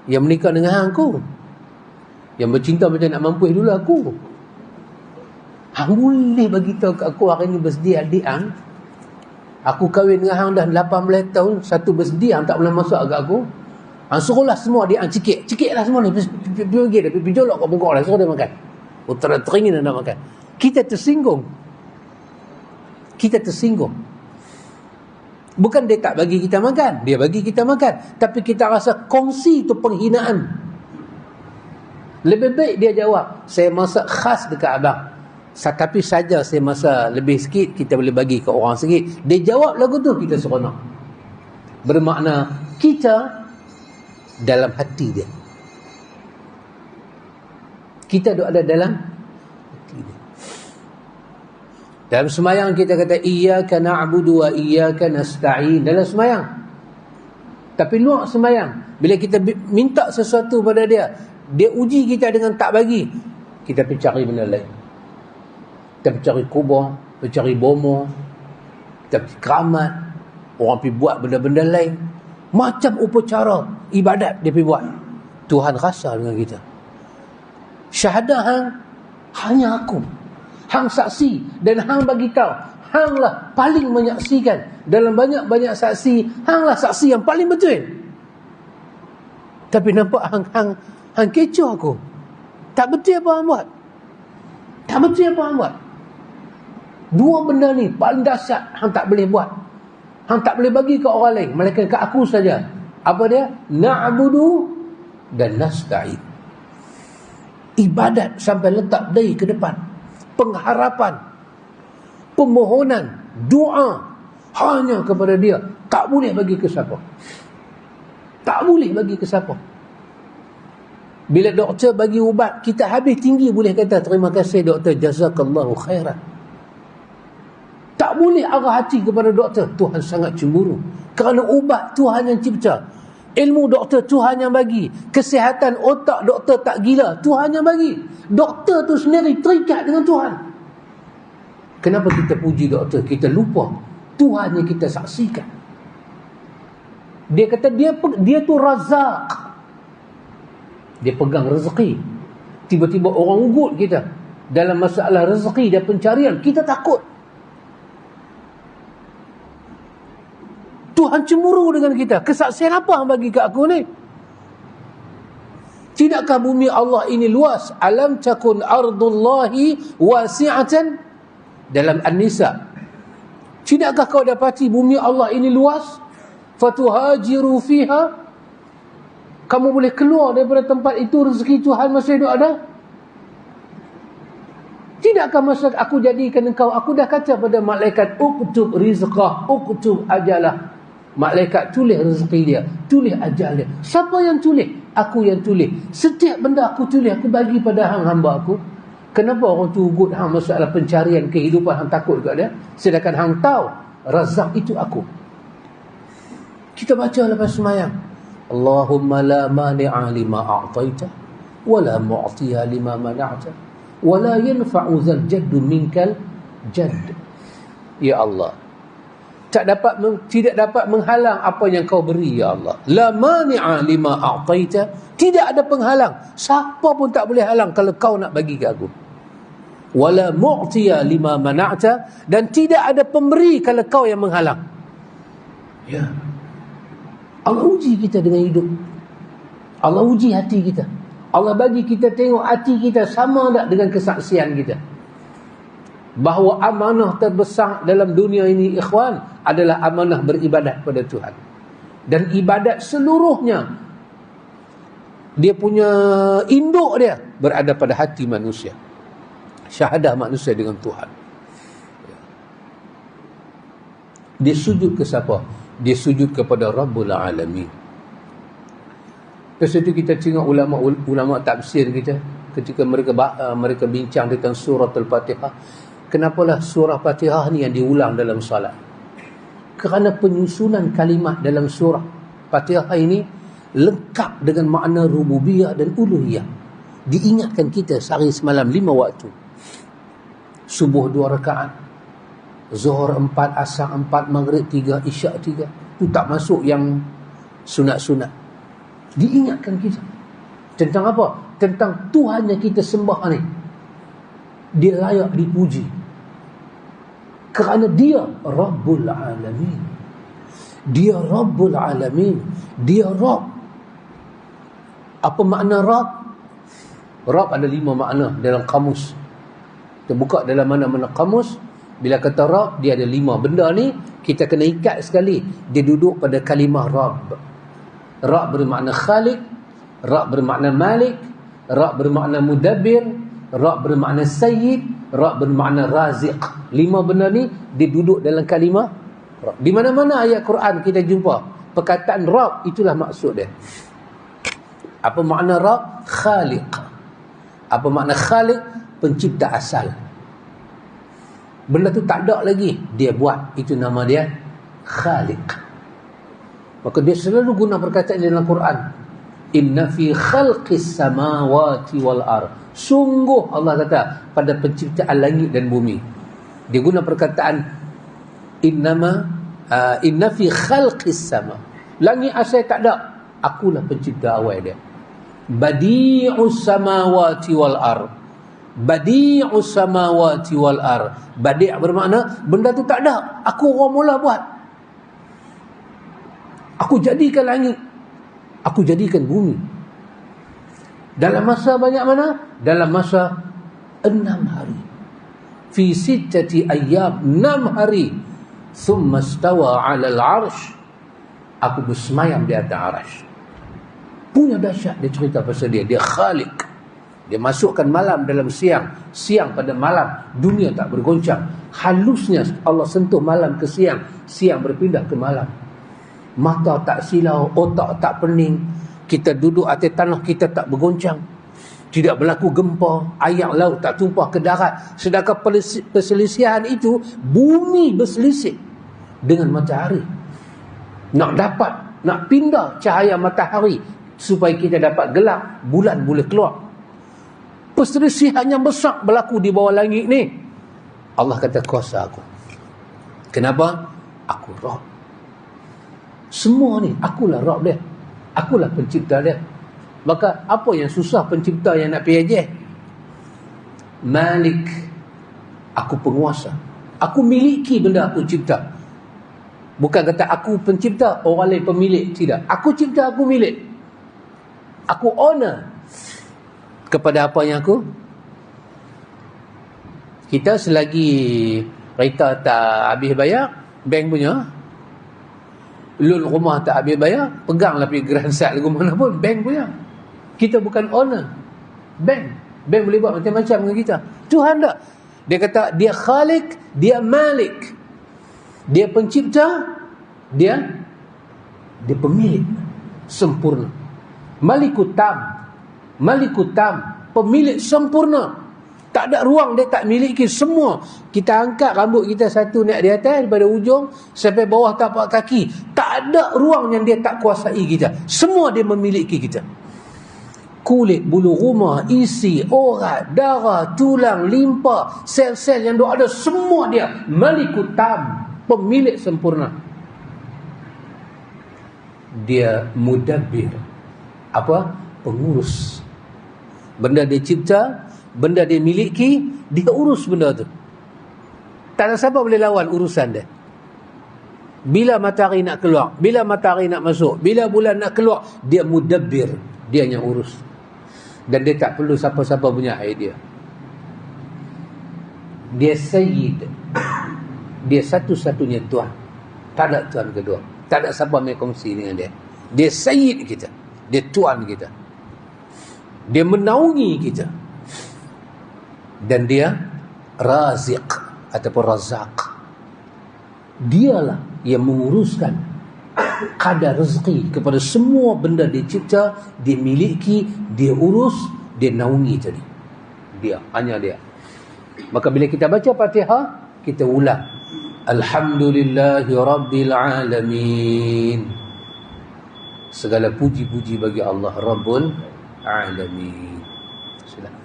Yang menikah dengan hang aku, yang bercinta macam nak mampus dulu aku. Hang boleh bagi tahu kat aku hari ni birthday adik hang. Aku kahwin dengan hang dah 18 tahun, satu birthday hang tak pernah masak kat aku. Hang suruhlah semua adik hang cikik lah semua ni, pergi dah, pergi jolok kat bengkok lah, suruh dia makan. Utara teringin nak makan. Kita tersinggung. Kita tersinggung. Bukan dia tak bagi kita makan, dia bagi kita makan, tapi kita rasa kongsi tu penghinaan. Lebih baik dia jawab, saya masak khas dekat abang, tapi saja saya masak lebih sikit, kita boleh bagi ke orang sikit. Dia jawab lagu tu, kita seronok. Bermakna kita dalam hati dia, kita ada dalam hati dia. Dalam semayang kita kata iyyaka na'budu wa iyyaka nasta'in dalam semayang. Tapi luar semayang, bila kita minta sesuatu pada dia, dia uji kita dengan tak bagi, kita pergi cari benda lain. Kita pergi cari kubur, pergi cari bomo, kita pergi keramat, orang pergi buat benda-benda lain. Macam upacara ibadat dia pergi buat. Tuhan rasa dengan kita. Syahadah hang, hanya aku. Hang saksi dan hang bagi tahu, hanglah paling menyaksikan dalam banyak-banyak saksi, hanglah saksi yang paling betul. Tapi nampak hang kecoh aku. Tak betul apa hang buat. Tak betul apa hang buat. Dua benda ni paling dahsyat, hang tak boleh buat. Hang tak boleh bagi ke orang lain, melainkan ke aku saja. Apa dia? Na'budu dan nasta'in. Ibadat sampai letak dai ke depan. Pengharapan, permohonan, doa hanya kepada Dia. Tak boleh bagi ke siapa. Tak boleh bagi ke siapa. Bila doktor bagi ubat, kita habis tinggi boleh kata terima kasih doktor, jazakallahu khairan. Tak boleh arah hati kepada doktor, Tuhan sangat cemburu. Kerana ubat Tuhan yang cipta, ilmu doktor Tuhan yang bagi, kesihatan otak doktor tak gila, Tuhan yang bagi. Doktor tu sendiri terikat dengan Tuhan. Kenapa kita puji doktor? Kita lupa Tuhan yang kita saksikan. Dia kata dia tu Razak. Dia pegang rezeki. Tiba-tiba orang ugut kita dalam masalah rezeki dan pencarian, kita takut. Tuhan cemburu dengan kita. Kesaksian apa yang bagi kat aku ni? Tidakkah bumi Allah ini luas? Alam takun ardullahi wasi'atan, dalam An-Nisa. Tidakkah kau dapati bumi Allah ini luas? Fatuhajiru fiha, kamu boleh keluar daripada tempat itu, rezeki Tuhan masih ada. Tidakkah masa aku jadikan engkau, aku dah kata pada malaikat, uktub rizqah, uktub ajalah. Malaikat tulis rezeki dia, tulis ajal dia. Siapa yang tulis? Aku yang tulis. Setiap benda aku tulis, aku bagi pada hang hamba aku. Kenapa orang tu ugut hang masalah pencarian kehidupan, hang takut kat dia? Sedangkan hang tahu Razak itu aku. Kita baca lepas semayang, Allahumma la mani'a lima a'taita wa la mu'tiya lima mana'ta wa la yanfa'u zal jaddu minkal jadd. Ya Allah, tidak dapat menghalang apa yang kau beri, ya Allah. La mani'a lima a'taita, tidak ada penghalang. Siapa pun tak boleh halang kalau kau nak bagi ke aku. Wala mu'tiya lima mana'ta, dan tidak ada pemberi kalau kau yang menghalang. Ya, Allah uji kita dengan hidup. Allah uji hati kita. Allah bagi kita tengok hati kita sama tak dengan kesaksian kita. Bahawa amanah terbesar dalam dunia ini, ikhwan, adalah amanah beribadat pada Tuhan. Dan ibadat seluruhnya, dia punya induk dia berada pada hati manusia. Syahadah manusia dengan Tuhan. Dia sujud ke siapa? Dia sujud kepada Rabbul Alamin. Lepas itu kita tengok ulama tafsir kita ketika mereka bincang tentang surah Al-Fatihah. Kenapalah surah Fatihah ni yang diulang dalam salat? Kerana penyusunan kalimat dalam surah Fatihah ini lengkap dengan makna rububiyah dan uluhiyah. Diingatkan kita sehari semalam 5 waktu. Subuh 2 rakaat, Zuhur 4, Asar 4, Maghrib 3, Isyak 3. Itu tak masuk yang sunat-sunat. Diingatkan kita tentang apa? Tentang Tuhan yang kita sembah ni. Dia layak dipuji kerana dia Rabbul Alamin. Dia Rabbul Alamin. Dia Rabb. Apa makna Rabb? Rabb ada 5 makna dalam kamus. Kita buka dalam mana-mana kamus, bila kata Rabb, dia ada 5 benda ni. Kita kena ikat sekali. Dia duduk pada kalimah Rabb. Rabb bermakna Khaliq, Rabb bermakna Malik, Rabb bermakna Mudabbir, Rabb bermakna Sayyid, Rabb bermakna Raziq. 5 benda ni dia duduk dalam kalimah Rabb. Di mana-mana ayat Quran kita jumpa perkataan Rabb, itulah maksud dia. Apa makna Rabb? Khaliq. Apa makna Khaliq? Pencipta asal. Benda tu tak ada lagi, dia buat. Itu nama dia Khaliq. Maka dia selalu guna perkataan dalam Quran. Inna fi khalqis samawati wal ard. Sungguh Allah kata pada penciptaan langit dan bumi. Dia guna perkataan inna fi khalqis sama. Langit asal tak ada. Akulah pencipta awal dia. Badi'us samawati wal ard. Badi'us samawati wal ard. Badi' bermakna benda tu tak ada. Aku orang mula buat. Aku jadikan langit. Aku jadikan bumi. Dalam masa banyak mana? Dalam masa 6 hari. Fi sittati ayyam, 6 hari. Thumma stawa 'alal 'arsy. Aku bersemayam di atas arsy. Punya dahsyat dia cerita pasal dia. Dia Khaliq. Dia masukkan malam dalam siang. Siang pada malam. Dunia tak bergoncang. Halusnya Allah sentuh malam ke siang. Siang berpindah ke malam. Mata tak silau, otak tak pening. Kita duduk atas tanah, kita tak bergoncang. Tidak berlaku gempa, air laut tak tumpah ke darat. Sedangkan perselisihan itu, bumi berselisih dengan matahari. Nak pindah cahaya matahari supaya kita dapat gelap, bulan boleh keluar. Perselisihan yang besar berlaku di bawah langit ni. Allah kata kuasa aku. Kenapa? Aku Rabb. Semua ni akulah Rabb dia. Akulah pencipta dia. Maka apa yang susah pencipta yang nak pergi aja? Malik. Aku penguasa. Aku miliki benda aku cipta. Bukan kata aku pencipta, orang lain pemilik. Tidak. Aku cipta, aku milik. Aku owner kepada apa yang aku. Kita selagi kereta tak habis bayar, bank punya. Loan rumah tak habis bayar, peganglah pergi Grand Sat lagu mana pun, bank punya. Kita bukan owner. Bank boleh buat macam-macam dengan kita. Tuhan tak. Dia kata dia Khaliq, dia Malik. Dia pencipta, dia pemilik sempurna. Malikutam, pemilik sempurna. Tak ada ruang dia tak miliki semua. Kita angkat rambut kita satu naik di atas daripada ujung sampai bawah tapak kaki. Tak ada ruang yang dia tak kuasai kita. Semua dia memiliki kita. Kulit, bulu rumah, isi, urat, darah, tulang, limpa, sel-sel yang ada, semua dia. Malikutam, pemilik sempurna. Dia mudabbir. Apa? Pengurus. Benda dia cipta, benda dia miliki, dia urus benda tu. Tak ada siapa boleh lawan urusan dia. Bila matahari nak keluar, bila matahari nak masuk, bila bulan nak keluar, dia mudabbir. Dia yang urus. Dan dia tak perlu siapa-siapa punya idea. Dia Sayyid. Dia satu-satunya Tuhan. Tak ada Tuhan kedua. Tak ada siapa yang kongsi dengan dia. Dia Sayyid kita. Dia Tuhan kita. Dia menaungi kita. Dan dia Raziq ataupun Razak. Dialah yang menguruskan kadar rezeki kepada semua benda dia cipta, dia miliki, dia urus, dia naungi tadi. Dia, hanya dia. Maka bila kita baca Fatihah, kita ulang Alhamdulillahi Rabbil Alamin. Segala puji-puji bagi Allah Rabbul Alamin. Silakan.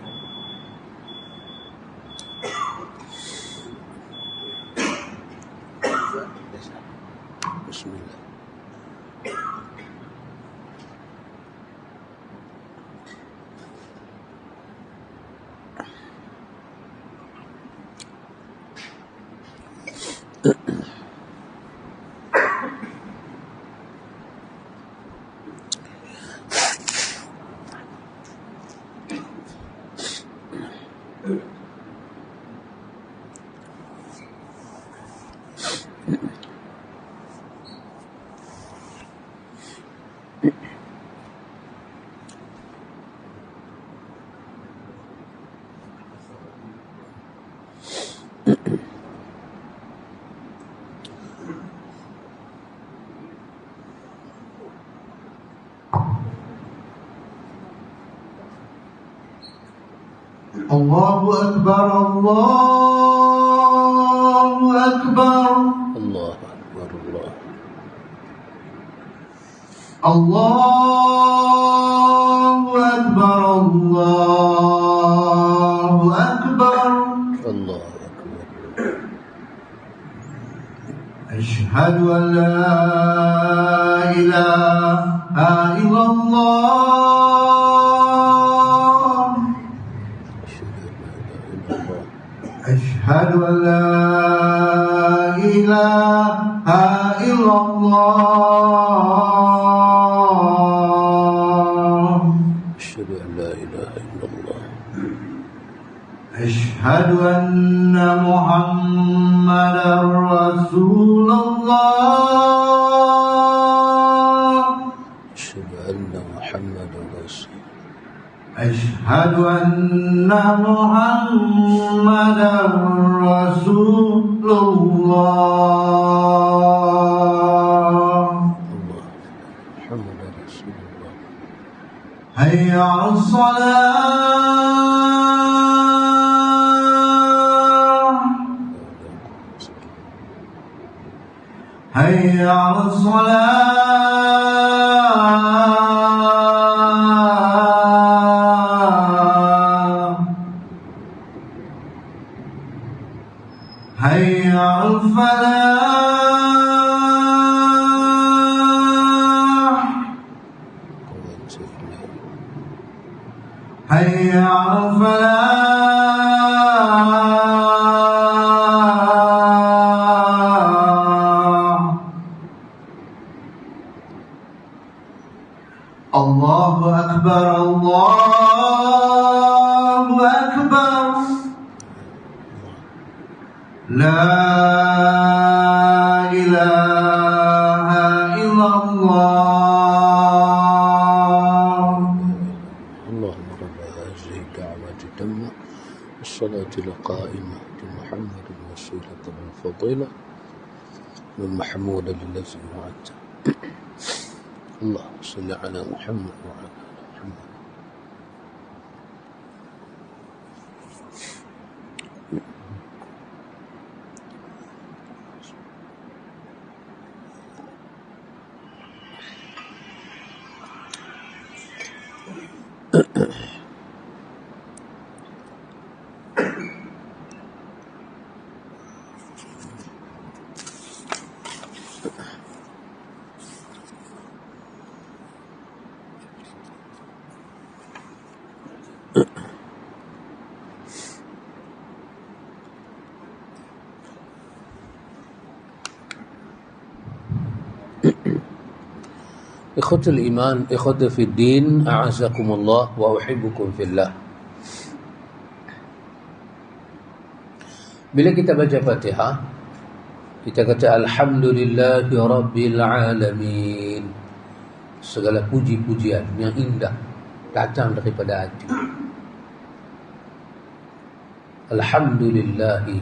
Bismillah. Allahu Akbar, Allahu Akbar, Allahu Akbar, Allah. Allahu Akbar, Allahu Akbar, Allahu Akbar. Ashhadu an la ilaha illallah, أشهد أن لا إله إلا الله، أشهد أن لا إله إلا الله، أشهد أن محمدا رسول الله، أشهد أن محمدا رسول الله، أشهد أن محمدا رسول الله، محمد رسول الله. هيا على الصلاة، هيا على الصلاة، هيا على الفلاح، هيا على الفلاح. الله أكبر، الله أكبر، لا إله إلا الله. اللهم رب هذه الدعوة التامة والصلاة القائمة لمحمد الوسيلة والفضيلة والمحمود الذي وعدته. اللهم صل على محمد وعلى آل محمد. Ikhwatul iman, ikhwatul fiddin, a'azakumullah wa uhibbukum fillah. Bila kita baca Fatihah, kita kata alhamdulillahi rabbil alamin. Segala puji-pujian yang indah datang daripada hati. Alhamdulillahi.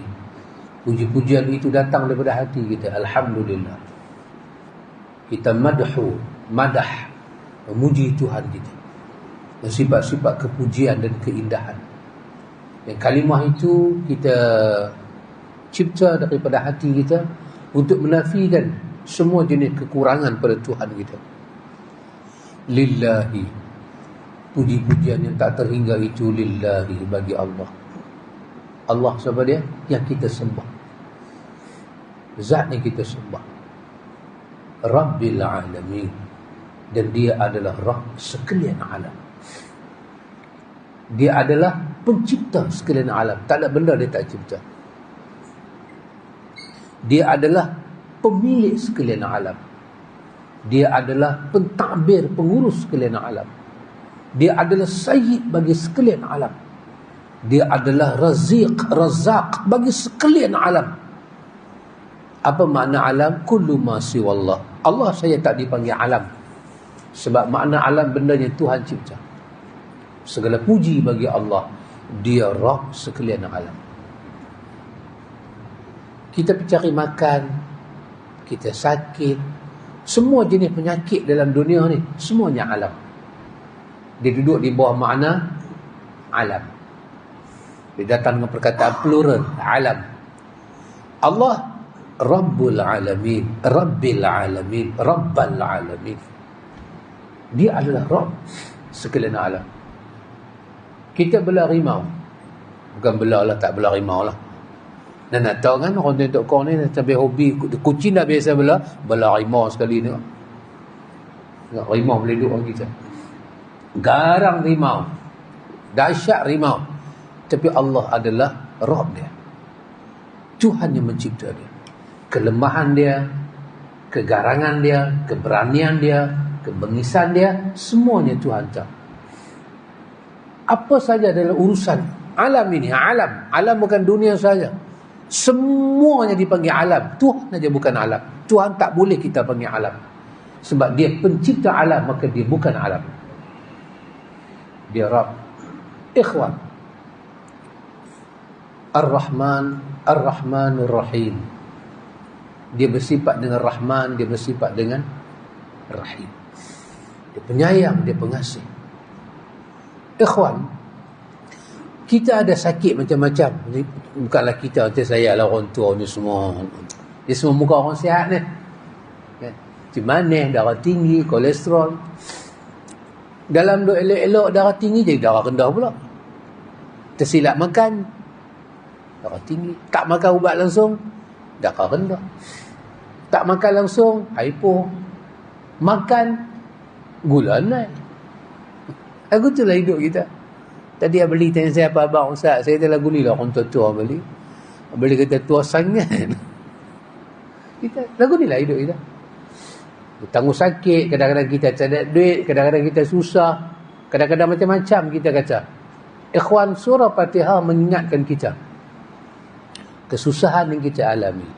Puji-pujian itu datang daripada hati kita. Alhamdulillah. Kita madah, memuji Tuhan kita. Sifat-sifat kepujian dan keindahan. Yang kalimah itu kita cipta daripada hati kita untuk menafikan semua jenis kekurangan pada Tuhan kita. Lillahi. Puji-pujian yang tak terhingga itu lillahi, bagi Allah. Allah siapa dia? Yang kita sembah. Zat yang kita sembah. Rabbil alamin. Dan dia adalah Rabb sekalian alam. Dia adalah pencipta sekalian alam. Tak ada benda dia tak cipta. Dia adalah pemilik sekalian alam. Dia adalah pentadbir, pengurus sekalian alam. Dia adalah sayyid bagi sekalian alam. Dia adalah razaq bagi sekalian alam. Apa makna alam? Kullu ma siwallah. Allah saya tak dipanggil alam. Sebab makna alam bendanya Tuhan cipta. Segala puji bagi Allah. Dia Rabb sekalian alam. Kita cari makan, kita sakit, semua jenis penyakit dalam dunia ni, semuanya alam. Dia duduk di bawah makna alam. Dia datang dengan perkataan plural, alam. Allah Rabbul Alamin, Rabbil Alamin, Rabbal Alamin. Dia adalah Rabb sekalian alam. Kita bela rimau. Bukan bela lah, tak bela rimau lah. Dan nak tahu kan orang tengok kau ni sampai hobi kucing dah biasa bela rimau sekali ni. Tengok rimau boleh duduk orang kita. Garang rimau. Dahsyat rimau. Tapi Allah adalah Rabb dia. Tuhan yang mencipta dia. Kelemahan dia, kegarangan dia, keberanian dia, kebengisan dia, semuanya Tuhan tahu. Apa saja dalam urusan alam ini, alam bukan dunia saja. Semuanya dipanggil alam. Tuhan saja bukan alam. Tuhan tak boleh kita panggil alam. Sebab dia pencipta alam, maka dia bukan alam. Dia Rabb. Ikhwan. Ar-Rahman, Ar-Rahmanur Rahim. Dia bersifat dengan Rahman, dia bersifat dengan Rahim. Dia penyayang, dia pengasih. Ikhwan, kita ada sakit macam-macam. Bukanlah kita, macam saya lah, orang tua ni semua. Dia semua muka orang sihat ni. Macam manis, darah tinggi, kolesterol. Dalam duk elok-elok darah tinggi, jadi darah rendah pula. Tersilap makan, darah tinggi. Tak makan ubat langsung, darah rendah. Tak makan langsung, hypo. Makan, gula naik. Aku tu lah hidup kita. Tadi dia beli tanya saya, apa abang Ustaz? Saya dah lagu ni lah orang tua-tua beli. Beli kata tua sangat. Kita, lagu ni lah hidup kita. Tangguh sakit, kadang-kadang kita tak ada duit, kadang-kadang kita susah, kadang-kadang macam-macam kita kata. Ikhwan, surah Fatihah mengingatkan kita. Kesusahan yang kita alami,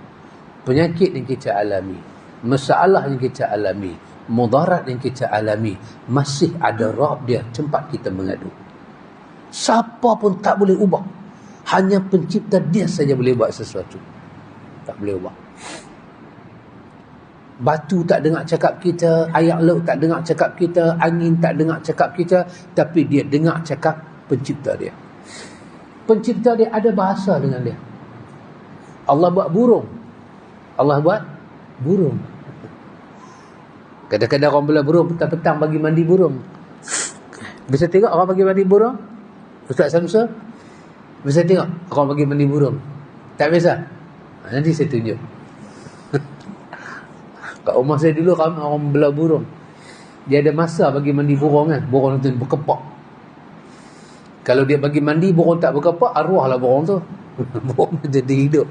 penyakit yang kita alami, masalah yang kita alami, mudarat yang kita alami, masih ada Rabb dia tempat kita mengadu. Siapa pun tak boleh ubah. Hanya pencipta dia saja boleh buat sesuatu. Tak boleh ubah. Batu tak dengar cakap kita, air laut tak dengar cakap kita, angin tak dengar cakap kita, tapi dia dengar cakap pencipta dia. Pencipta dia ada bahasa dengan dia. Allah buat burung. Allah buat burung. Kadang-kadang orang bela burung petang-petang bagi mandi burung. Bisa tengok orang bagi mandi burung? Ustaz Samsul? Bisa tengok orang bagi mandi burung? Tak biasa? Nanti saya tunjuk. Kat rumah saya dulu kami orang bela burung. Dia ada masa bagi mandi burung kan. Burung tu berkepak. Kalau dia bagi mandi burung tak berkepak, arwahlah burung tu. Burung tu jadi hidup.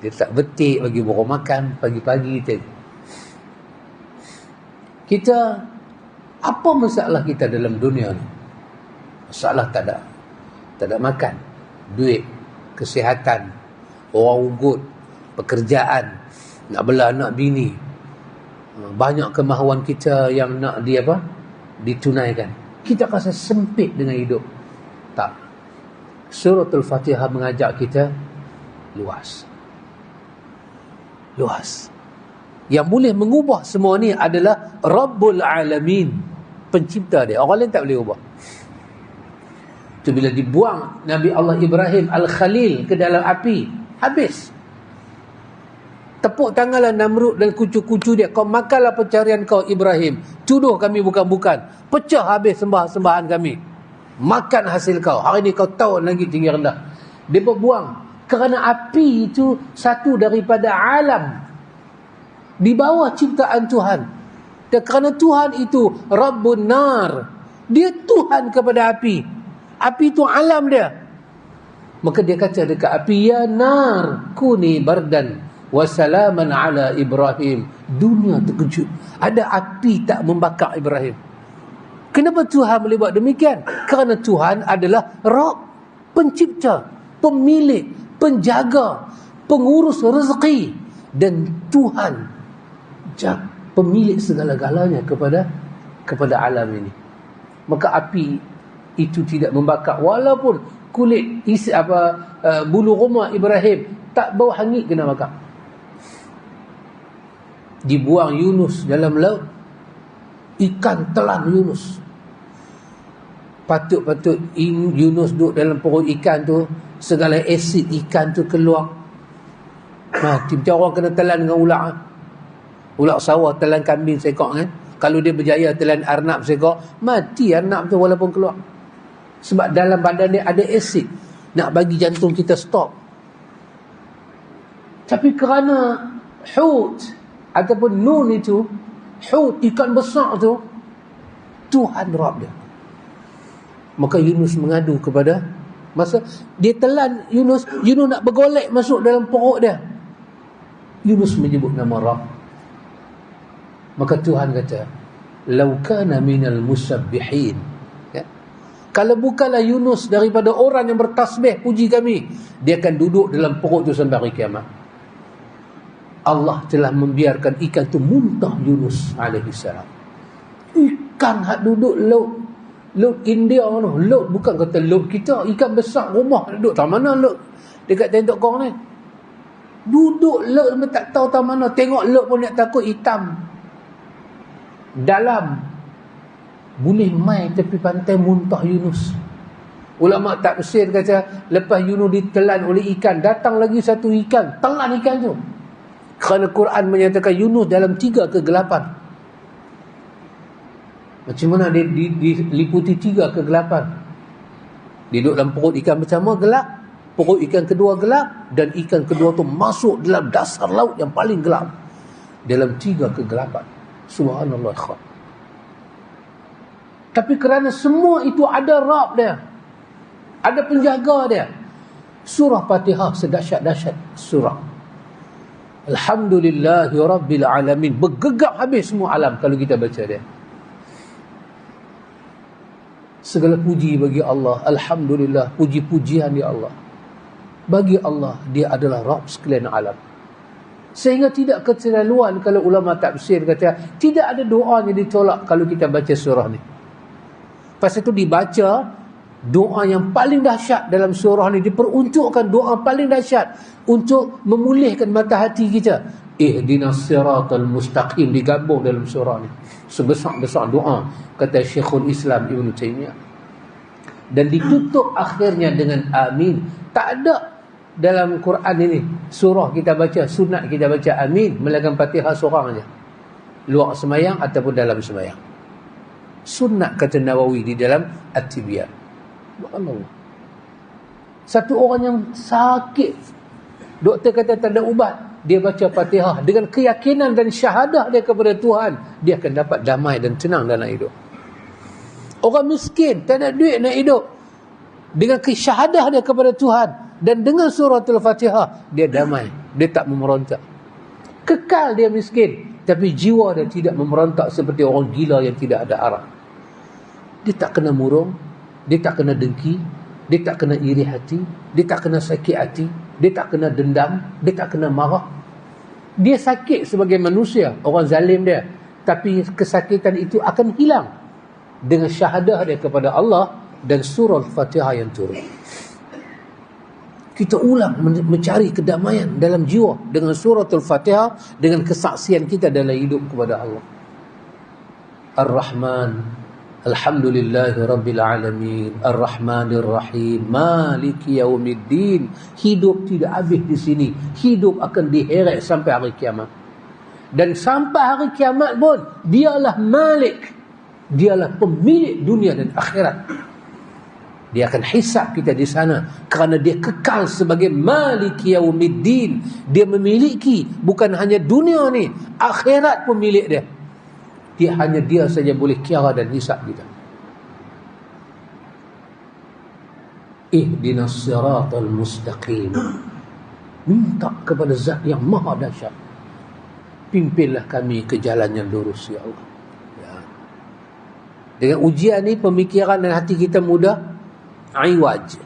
Dia tak betik bagi burung makan pagi-pagi tu. Kita, apa masalah kita dalam dunia ni? Masalah tak ada makan, duit, kesihatan, orang ugut, pekerjaan, nak bela anak bini. Banyak kemahuan kita yang nak ditunaikan. Kita rasa sempit dengan hidup. Tak. Suratul Fatihah mengajak kita luas. Yang boleh mengubah semua ni adalah Rabbul Alamin, pencipta dia. Orang lain tak boleh ubah. Itu bila dibuang Nabi Allah Ibrahim Al-Khalil ke dalam api, habis. Tepuk tanganlah Namrud dan kucu-kucu dia. Kau makanlah pencarian kau Ibrahim. Tuduh kami bukan-bukan. Pecah habis sembahan kami. Makan hasil kau. Hari ni kau tahu lagi tinggi rendah. Dia berbuang. Kerana api itu satu daripada alam. Di bawah ciptaan Tuhan. Dan kerana Tuhan itu Rabbun Nar. Dia Tuhan kepada api. Api itu alam dia. Maka dia kata dekat api, ya nar kuni bardan wasalaman ala Ibrahim. Dunia terkejut. Ada api tak membakar Ibrahim. Kenapa Tuhan boleh buat demikian? Kerana Tuhan adalah Rabb, pencipta, pemilik, penjaga, pengurus rezeki, dan Tuhan pemilik segala-galanya kepada alam ini. Maka api itu tidak membakar, walaupun kulit bulu rumah Ibrahim tak bau hangit kena bakar. Dibuang Yunus dalam laut, ikan telan Yunus. Patut-patut Yunus duduk dalam perut ikan tu, segala asid ikan tu keluar. Mati. Macam orang kena telan dengan ular. Ular sawah telan kambing seekor kan. Kalau dia berjaya telan arnab seekor, mati arnab tu walaupun keluar. Sebab dalam badan dia ada asid, nak bagi jantung kita stop. Tapi kerana hut ataupun nun itu, hut ikan besar tu, Tuhan Rabb dia. Maka Yunus mengadu kepada, masa dia telan Yunus nak bergolek masuk dalam perut dia, Yunus menyebut nama Rabb. Maka Tuhan kata, "Lau kana minal musabbihin." Ya? Kalau bukanlah Yunus daripada orang yang bertasbih puji kami, dia akan duduk dalam perut tu sampai hari kiamat. Allah telah membiarkan ikan tu muntah Yunus alaihissalam. Ikan hak duduk laut India tu, laut bukan kata laut kita, ikan besar rumah duduk tak mana laut dekat Tentok Kong ni. Duduk laut tak tahu tak mana, tengok laut pun nak takut, hitam. Dalam boleh mai tepi pantai muntah Yunus. Ulama tafsir kata lepas Yunus ditelan oleh ikan, datang lagi satu ikan, telan ikan tu. Kerana Quran menyatakan Yunus dalam 3 kegelapan. Macam mana dia diliputi 3 kegelapan? Dia duduk dalam perut ikan pertama gelap, perut ikan kedua gelap, dan ikan kedua tu masuk dalam dasar laut yang paling gelap. Dalam 3 kegelapan. Subhanallah. Tapi kerana semua itu ada Rabb dia, ada penjaga dia. Surah Fatihah sedahsyat-dahsyat surah. Alhamdulillahi Rabbil Alamin. Bergegap habis semua alam kalau kita baca dia. Segala puji bagi Allah. Alhamdulillah, puji-pujian di Allah. Bagi Allah, dia adalah Rabb sekalian alam. Sehingga tidak keterlaluan kalau ulama tafsir kata tidak ada doa yang ditolak kalau kita baca surah ni. Pasal itu dibaca doa yang paling dahsyat dalam surah ni, diperuntukkan doa paling dahsyat untuk memulihkan mata hati kita. Ihdinas siratal mustaqim digabung dalam surah ni. Sebesar-besar doa kata Syekhul Islam Ibn Taymiyah. Dan ditutup akhirnya dengan amin. Tak ada dalam Quran ini surah kita baca, sunat kita baca amin melainkan Fatihah seorang saja, luar semayang ataupun dalam semayang. Sunat kata Nawawi di dalam At-Tibyan. Allah. Satu orang yang sakit, doktor kata tak ada ubat, dia baca Fatihah dengan keyakinan dan syahadah dia kepada Tuhan, dia akan dapat damai dan tenang dalam hidup. Orang miskin tak ada duit nak hidup, dengan syahadah dia kepada Tuhan dan dengan suratul Fatihah, dia damai, dia tak memerontak. Kekal dia miskin, tapi jiwa dia tidak memerontak seperti orang gila yang tidak ada arah. Dia tak kena murung, dia tak kena dengki, dia tak kena iri hati, dia tak kena sakit hati, dia tak kena dendam, dia tak kena marah. Dia sakit sebagai manusia, orang zalim dia, tapi kesakitan itu akan hilang dengan syahadah dia kepada Allah dan surah Al-Fatihah yang turun. Kita ulang mencari kedamaian dalam jiwa dengan surah Al-Fatihah, dengan kesaksian kita dalam hidup kepada Allah. Ar-Rahman, alhamdulillahi rabbil alamin, Ar-Rahmanir Rahim, Maliki yaumiddin. Hidup tidak habis di sini, hidup akan diheret sampai hari kiamat. Dan sampai hari kiamat pun dialah Malik, dialah pemilik dunia dan akhirat. Dia akan hisap kita di sana kerana dia kekal sebagai Maliki yaumiddin. Dia memiliki bukan hanya dunia ni, akhirat pun milik dia. Hanya dia saja boleh kira dan hisap kita. Ihdinas siratal mustaqim. Minta kepada zat yang maha dahsyat, pimpinlah kami ke jalan yang lurus, ya Allah. Ya. Dengan ujian ni, pemikiran dan hati kita mudah iwaj,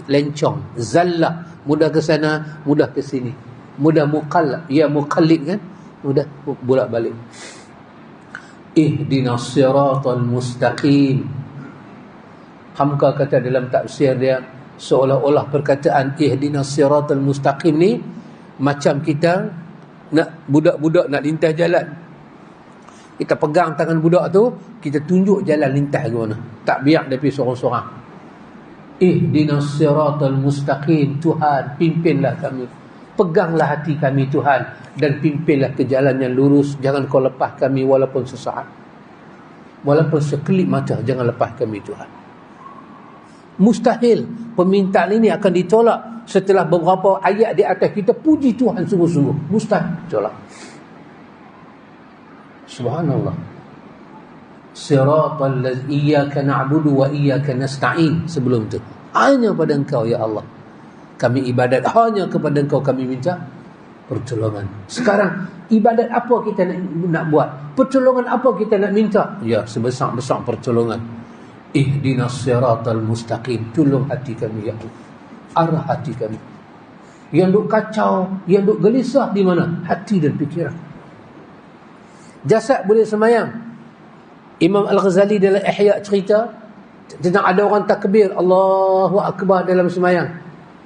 lencong, zallah, mudah ke sana, mudah ke sini, mudah muqallid kan, mudah bolak-balik. Ihdinas siratal mustaqim. Hamka kata dalam tafsir dia, seolah-olah perkataan ihdinas siratal mustaqim ni macam kita nak budak-budak nak lintas jalan. Kita pegang tangan budak tu, kita tunjuk jalan lintas ke mana, tak biar dia pergi sorang-sorang. Ihdinas siratal mustaqim. Tuhan, pimpinlah kami, peganglah hati kami Tuhan, dan pimpinlah ke jalan yang lurus. Jangan kau lepas kami walaupun sesaat, walaupun sekelip mata, jangan lepas kami Tuhan. Mustahil permintaan ini akan ditolak setelah beberapa ayat di atas kita puji Tuhan sungguh-sungguh. Mustahil tolak. Subhanallah. Siratal ladzina iyyaka na'budu wa iyyaka nasta'in. Sebelum itu, hanya pada Engkau ya Allah kami ibadat, hanya kepada Engkau kami minta pertolongan. Sekarang ibadat apa kita nak buat? Pertolongan apa kita nak minta? Ya, sebesar-besar pertolongan. Ihdinas siratal mustaqim. Tolong hati kami ya Allah, arah hati kami. Yang duk kacau, yang duk gelisah di mana? Hati dan fikiran. Jasad boleh semayang. Imam Al-Ghazali dalam Ihya cerita tentang ada orang takbir Allahu Akbar dalam semayang.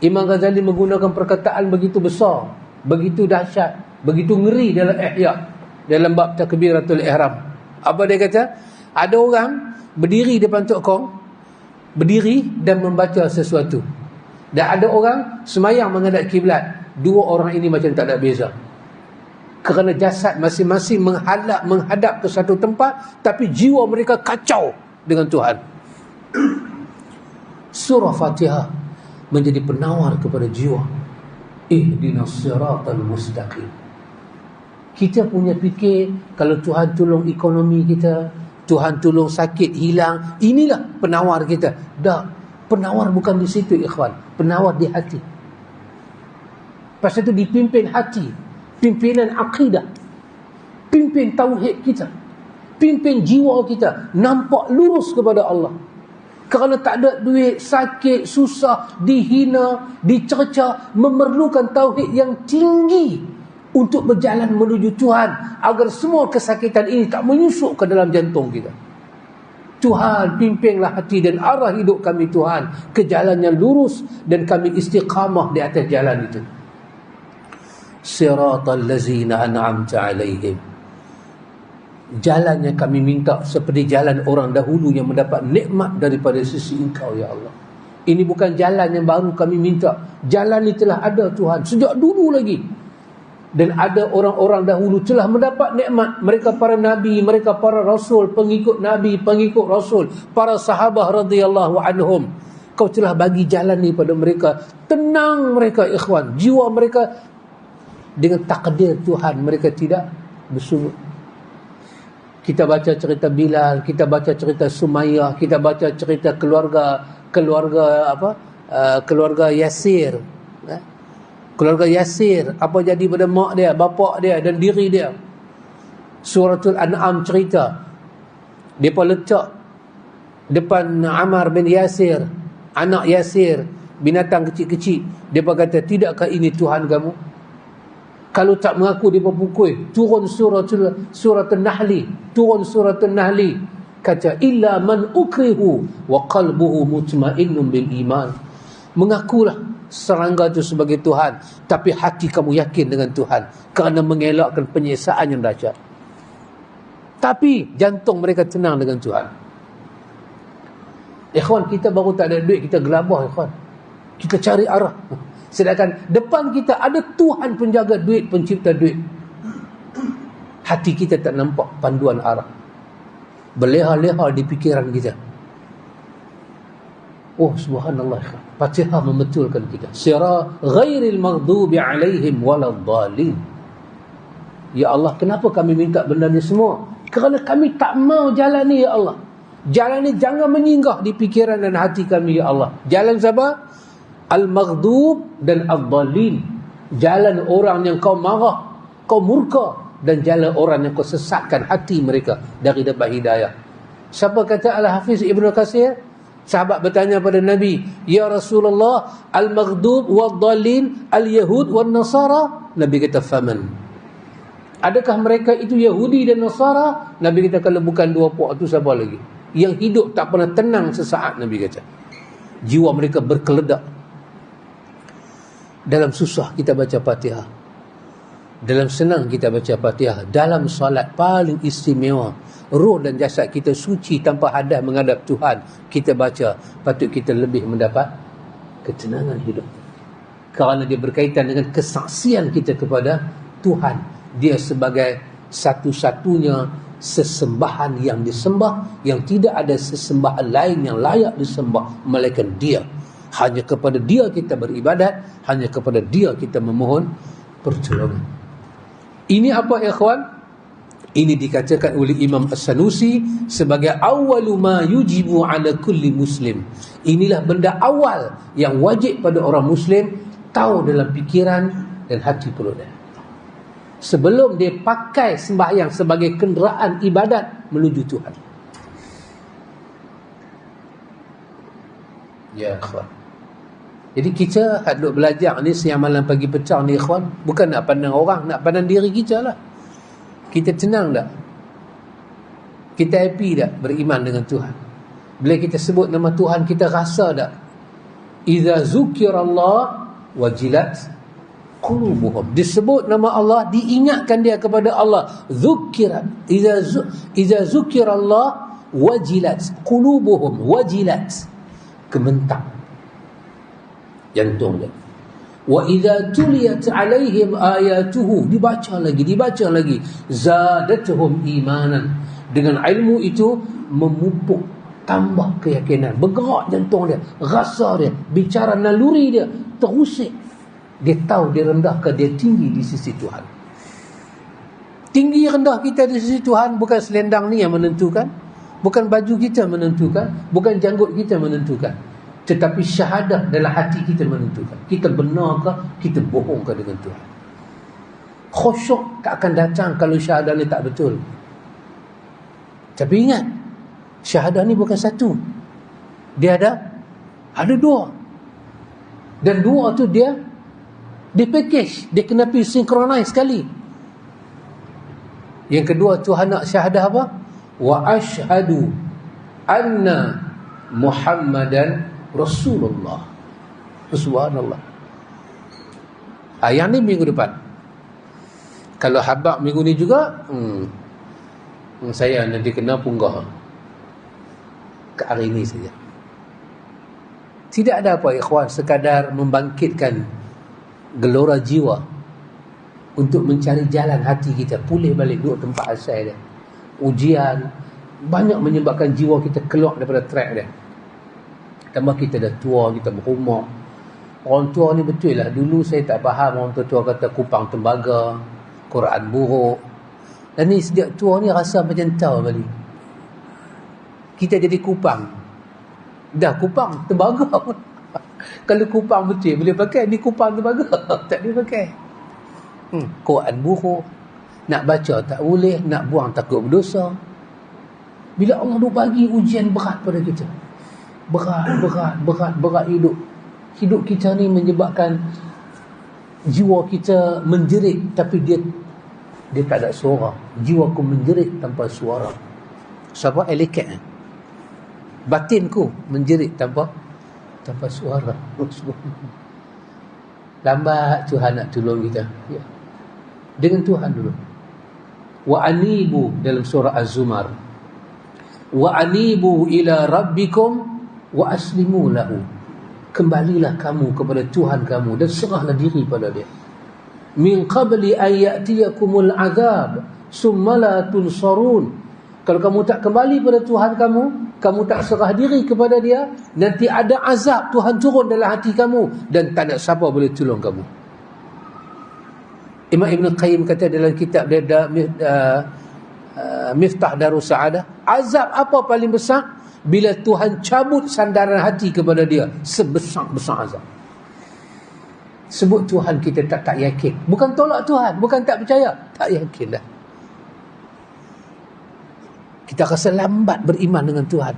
Imam Ghazali menggunakan perkataan begitu besar, begitu dahsyat, begitu ngeri dalam Ihya, dalam bab takbiratul ihram. Apa dia kata? Ada orang berdiri depan Tok Kong, berdiri dan membaca sesuatu. Dan ada orang semayang menghadap kiblat. Dua orang ini macam tak ada beza. Kerana jasad masing-masing menghadap ke satu tempat, tapi jiwa mereka kacau dengan Tuhan. Surah Fatihah menjadi penawar kepada jiwa. Ihdinas siratal mustaqim. Kita punya fikir, kalau Tuhan tolong ekonomi kita, Tuhan tolong sakit hilang, inilah penawar kita. Dah, penawar bukan di situ ikhwan. Penawar di hati. Pasal itu dipimpin hati, pimpinan akidah, pimpin tauhid kita, pimpin jiwa kita nampak lurus kepada Allah. Kerana tak ada duit, sakit, susah, dihina, dicerca, memerlukan tauhid yang tinggi untuk berjalan menuju Tuhan, agar semua kesakitan ini tak menyusup ke dalam jantung kita. Tuhan, pimpinlah hati dan arah hidup kami Tuhan ke jalan yang lurus, dan kami istiqamah di atas jalan itu. Siratal ladzina an'amta alaihim. Jalan yang kami minta seperti jalan orang dahulu yang mendapat nikmat daripada sisi Engkau ya Allah. Ini bukan jalan yang baru kami minta. Jalan ini telah ada Tuhan sejak dulu lagi. Dan ada orang-orang dahulu telah mendapat nikmat. Mereka para nabi, mereka para rasul, pengikut nabi, pengikut rasul, para sahabat radhiyallahu anhum. Kau telah bagi jalan ni pada mereka. Tenang mereka ikhwan, jiwa mereka dengan takdir Tuhan, mereka tidak bersungut. Kita baca cerita Bilal, kita baca cerita Sumayyah, kita baca cerita keluarga Yasir. Keluarga Yasir, apa jadi pada mak dia, bapak dia dan diri dia. Suratul An'am cerita, mereka letak depan Ammar bin Yasir, anak Yasir, binatang kecil-kecil. Mereka kata, tidakkah ini Tuhan kamu? Kalau tak mengaku, dia berpukul. Turun suratul Nahli. Turun suratul Nahli. Kata, illa man ukrihu wa qalbuhu mutmainnun bil iman. Mengakulah serangga itu sebagai Tuhan, tapi hati kamu yakin dengan Tuhan, kerana mengelakkan penyiksaan yang dahsyat. Tapi jantung mereka tenang dengan Tuhan. Ikhwan, kita baru tak ada duit, kita gelabah ikhwan. Kita cari arah. Sedangkan depan kita ada Tuhan penjaga duit, pencipta duit. Hati kita tak nampak panduan arah. Berleha-leha di fikiran kita. Oh subhanallah. Fatihah membetulkan kita. Sira ghairil maghdubi alaihim waladdallin. Ya Allah, kenapa kami minta benda ni semua? Kerana kami tak mau jalan ni ya Allah. Jalan ni jangan menyinggah di fikiran dan hati kami ya Allah. Jalan siapa? Al-maghdub dan al-dhalin. Jalan orang yang kau marah, kau murka, dan jalan orang yang kau sesatkan hati mereka dari dapat hidayah. Siapa kata Al-Hafiz Ibn Katsir? Sahabat bertanya pada Nabi, ya Rasulullah, al-maghdub wal-dhalin al-yahud wal-nasara? Nabi kata, faman? Adakah mereka itu Yahudi dan Nasara? Nabi kata, kalau bukan dua puak itu siapa lagi? Yang hidup tak pernah tenang sesaat, Nabi kata. Jiwa mereka berkeledak. Dalam susah kita baca Fatihah, dalam senang kita baca Fatihah, dalam solat paling istimewa, roh dan jasad kita suci tanpa hadas menghadap Tuhan, kita baca, patut kita lebih mendapat ketenangan hidup, kerana dia berkaitan dengan kesaksian kita kepada Tuhan. Dia sebagai satu-satunya sesembahan yang disembah, yang tidak ada sesembahan lain yang layak disembah melainkan Dia. Hanya kepada Dia kita beribadat, hanya kepada Dia kita memohon pertolongan. Ini apa ikhwan? Ini dikatakan oleh Imam As-Sanusi sebagai awwalu ma yujibu ala kulli muslim. Inilah benda awal yang wajib pada orang muslim tahu dalam fikiran dan hati perut dia, sebelum dia pakai sembahyang sebagai kenderaan ibadat menuju Tuhan. Ya ikhwan, jadi kita duk belajar ni siang malam pagi petang ni ikhwan, bukan nak pandang orang, nak pandang diri kita lah. Kita tenang tak? Kita happy tak beriman dengan Tuhan? Bila kita sebut nama Tuhan, kita rasa tak? Iza zukirallah wajilat qulubuhum. Disebut nama Allah, diingatkan dia kepada Allah. Zukirat. Iza zukirallah wajilat qulubuhum. Wajilat. Gementar jantung dia. Wa idza tuliyat alaihim ayatuhu, dibaca lagi, zadatuhum imanan. Dengan ilmu itu memupuk, tambah keyakinan, bergerak jantung dia, rasa dia, bicara naluri dia terusik. Dia tahu dia rendah ke dia tinggi di sisi Tuhan. Tinggi rendah kita di sisi Tuhan bukan selendang ni yang menentukan, bukan baju kita menentukan, bukan janggut kita menentukan, tetapi syahadah dalam hati kita menentukan. Kita benar ke, kita bohong ke dengan Tuhan. Khusyuk tak akan datang kalau syahadah ni tak betul. Tapi ingat, syahadah ni bukan satu. Dia ada dua. Dan dua tu dia package, dia kena pergi synchronize sekali. Yang kedua, Tuhan nak syahadah apa? Wa ashhadu anna Muhammadan Rasulullah. Subhanallah. Yang ni minggu depan. Kalau habaq minggu ni juga, saya nanti kena punggah ke hari ini saja. Tidak ada apa ikhwan, sekadar membangkitkan gelora jiwa untuk mencari jalan hati kita pulih balik duduk tempat asal dia. Ujian banyak menyebabkan jiwa kita keluar daripada track dia. Tambah kita dah tua, kita berumur. Orang tua ni betul lah, dulu saya tak faham orang tua kata kupang tembaga, Quran buruk. Dan ni sejak tua ni rasa macam tahu balik. Kita jadi kupang. Dah kupang tembaga. Kalau kupang betul boleh pakai, ni kupang tembaga tak boleh pakai. Quran buruk, Nak baca tak boleh, nak buang takut berdosa. Bila Allah dah bagi ujian berat pada kita, berat hidup. Hidup kita ni menyebabkan jiwa kita menjerit, tapi dia tak ada suara. Jiwaku menjerit tanpa suara. Siapa? Elikat. Batinku menjerit tanpa suara. Lambat Tuhan nak tolong kita. Ya. Dengan Tuhan dulu. Wa anibu dalam surah Az-Zumar. Wa anibu ila rabbikum wa aslimu lahu. Kembalilah kamu kepada Tuhan kamu dan serahlah diri pada dia. Min qabli an ya'tiyakumul azab summa la tunsarun. Kalau kamu tak kembali pada Tuhan kamu tak serah diri kepada dia, nanti ada azab Tuhan turun dalam hati kamu dan tak ada siapa boleh tolong kamu. Imam Ibn Qayyim kata dalam kitab dia Miftah Darus Sa'adah, azab apa paling besar? Bila Tuhan cabut sandaran hati kepada dia, sebesar-besar azab. Sebut Tuhan kita tak yakin. Bukan tolak Tuhan, bukan tak percaya, tak yakin dah. Kita rasa lambat beriman dengan Tuhan.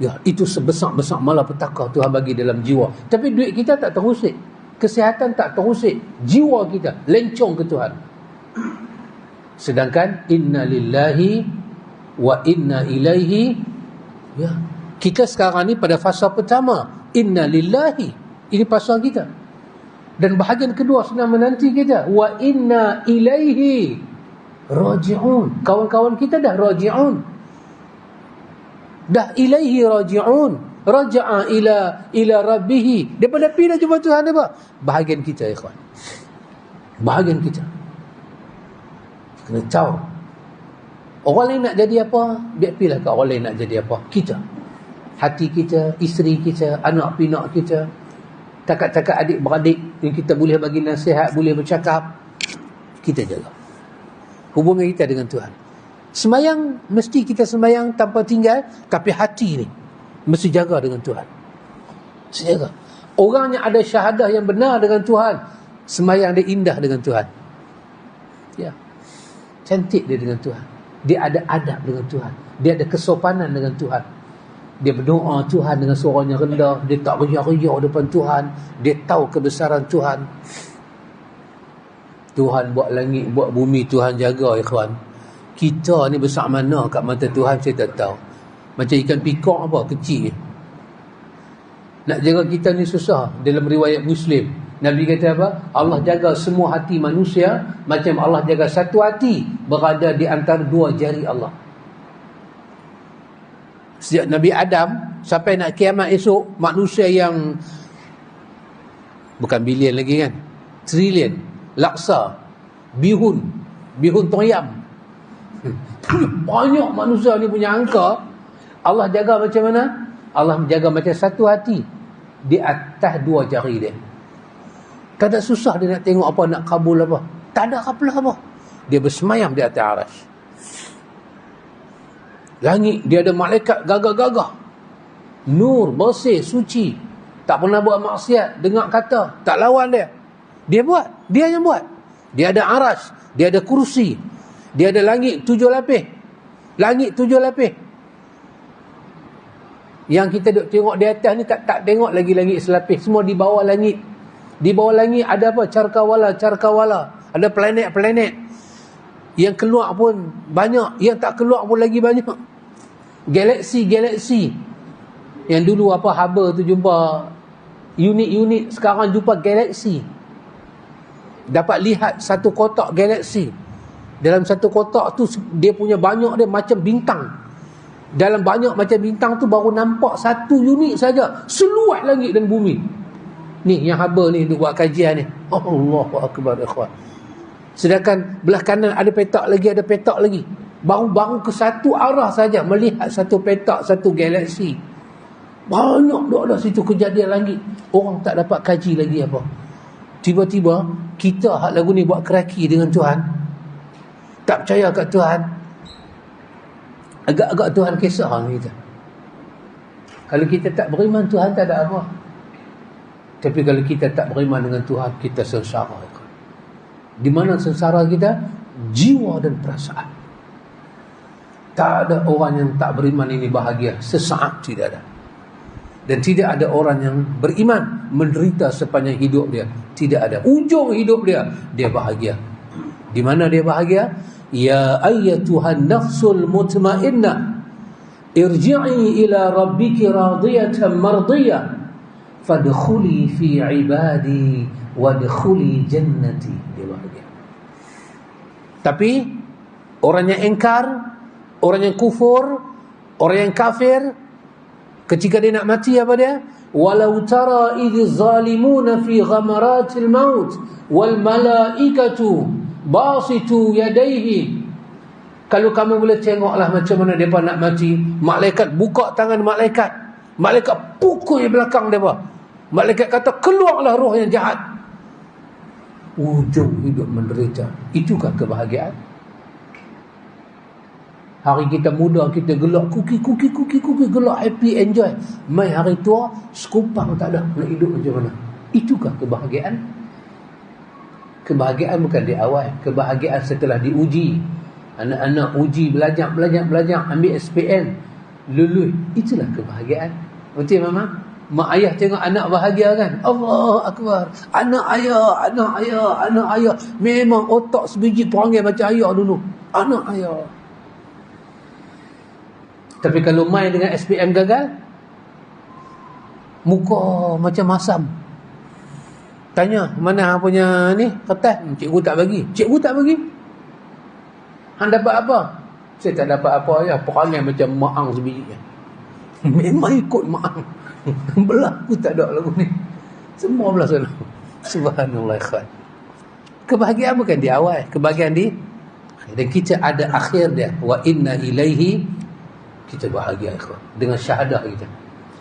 Ya, itu sebesar-besar malapetaka Tuhan bagi dalam jiwa. Tapi duit kita tak terusik, kesihatan tak terusik, jiwa kita lencong ke Tuhan. Sedangkan inna lillahi wa inna ilaihi. Ya, kita sekarang ni pada fasa pertama, inna lillahi, ini fasa kita. Dan bahagian kedua sedang menanti kita, wa inna ilaihi raji'un. Kawan-kawan kita dah raji'un, dah ilaihi raji'un, raja'a ila rabbihi. Daripada pergi dah jumpa Tuhan dia, Pak. Bahagian kita, ikhwan, bahagian kita kena tahu. Orang lain nak jadi apa, biar pilih kat orang lain nak jadi apa. Kita, hati kita, isteri kita, anak pinak kita, takat-takat adik-beradik yang kita boleh bagi nasihat, boleh bercakap, kita jaga hubungan kita dengan Tuhan. Semayang mesti kita semayang tanpa tinggal, tapi hati ni mesti jaga dengan Tuhan. Mesti jaga. Orang yang ada syahadah yang benar dengan Tuhan, semayang dia indah dengan Tuhan. Ya, cantik dia dengan Tuhan. Dia ada adab dengan Tuhan. Dia ada kesopanan dengan Tuhan. Dia berdoa Tuhan dengan suaranya rendah. Dia tak riak-riak depan Tuhan. Dia tahu kebesaran Tuhan. Tuhan buat langit, buat bumi, Tuhan jaga, ikhwan. Kita ni besar mana kat mata Tuhan, saya tak tahu. Macam ikan pikok apa, kecil. Nak jaga kita ni susah. Dalam riwayat Muslim, Nabi kata apa? Allah jaga semua hati manusia macam Allah jaga satu hati berada di antara dua jari Allah. Sejak Nabi Adam sampai nak kiamat esok, manusia yang bukan bilion lagi kan, trilion, laksa, bihun toyam, banyak manusia ni punya angka. Allah jaga macam mana? Allah menjaga macam satu hati di atas dua jari dia. Tak ada susah dia nak tengok apa, nak kabul apa. Tak ada kabul apa. Dia bersemayam di atas aras. Langit, dia ada malaikat gagah-gagah. Nur, bersih, suci. Tak pernah buat maksiat. Dengar kata, tak lawan dia. Dia buat. Dia yang buat. Dia ada aras. Dia ada kursi. Dia ada langit 7 lapis. Langit 7 lapis. Yang kita duk tengok di atas ni tak tengok lagi langit selapis. Semua di bawah langit. Di bawah langit ada apa? Carkawala. Ada planet-planet. Yang keluar pun banyak. Yang tak keluar pun lagi banyak. Galaksi. Yang dulu apa, Hubble tu jumpa unit-unit, sekarang jumpa galaksi. Dapat lihat satu kotak galaksi. Dalam satu kotak tu dia punya banyak dia macam bintang. Dalam banyak macam bintang tu baru nampak satu unit saja seluas langit dan bumi. Ni yang Hubble ni duk buat kajian ni. Allahu akbar, ikhwan. Sedangkan belah kanan ada petak lagi. Baru ke satu arah saja melihat satu petak, satu galaksi. Banyak dok ada situ kejadian langit. Orang tak dapat kaji lagi apa. Tiba-tiba kita hak lagu ni buat keraki dengan Tuhan. Tak percaya kat Tuhan. Agak-agak Tuhan kisah dengan kita. Kalau kita tak beriman, Tuhan tak ada apa. Tapi kalau kita tak beriman dengan Tuhan, kita sengsara. Di mana sengsara kita? jiwa dan perasaan. Tak ada orang yang tak beriman ini bahagia sesaat, tidak ada. Dan tidak ada orang yang beriman menderita sepanjang hidup dia, tidak ada. Ujung hidup dia bahagia. Di mana dia bahagia? Ya ayyatuhan nafsul mutmainnah, irji'i ila rabbiki radiyatan mardiyah, fadkhuli fi ibadi wadkhuli jannati. Dia bahagia. Tapi orang yang engkar, orang yang kufur, orang yang kafir, ketika dia nak mati apa dia? Walau tara idh zalimuna fi ghamaratil maut wal malaikatu basitu yadayhi. Kalau kamu boleh tengoklah macam mana depa nak mati, malaikat buka tangan malaikat, malaikat pukul di belakang depa. Malaikat kata keluarlah roh yang jahat. Ujung hidup menderita. Itukah kebahagiaan? Hari kita muda, kita gelak kuki, gelak, happy, enjoy. Mai hari tua, sekupang tak ada, nak hidup macam mana? Itukah kebahagiaan? Kebahagiaan bukan di awal, kebahagiaan setelah diuji. Anak-anak uji, belajar, ambil SPM, lulus. Itulah kebahagiaan. Betul mama? Mak ayah tengok anak bahagia kan? Allah Akbar. Anak ayah. Memang otak sebiji perangai macam ayah dulu. Anak ayah. Tapi kalau main dengan SPM gagal, muka macam masam. Tanya, mana hang punya ni kertas? Cikgu tak bagi. Hang dapat apa? Saya tak dapat apa ya, perangai macam maang sebiji. Memang ikut maang. Berlaku tak ada lagu ni. Semua belah sana. Subhanallah ikhwan. Kebahagiaan bukan di awal, kebahagiaan di akhir. Dan kita ada akhir dia. Wa inna ilaihi, kita bahagia ikhwan dengan syahadah kita.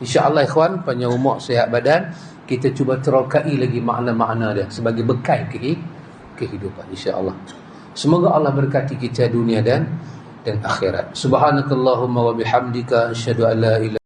InsyaAllah ikhwan, panjang umur, sihat badan, kita cuba terokai lagi makna-makna dia sebagai bekal kehidupan insyaAllah. Semoga Allah berkati kita dunia dan akhirat. Subhanakallahumma wa bihamdika asyhadu an la ilaha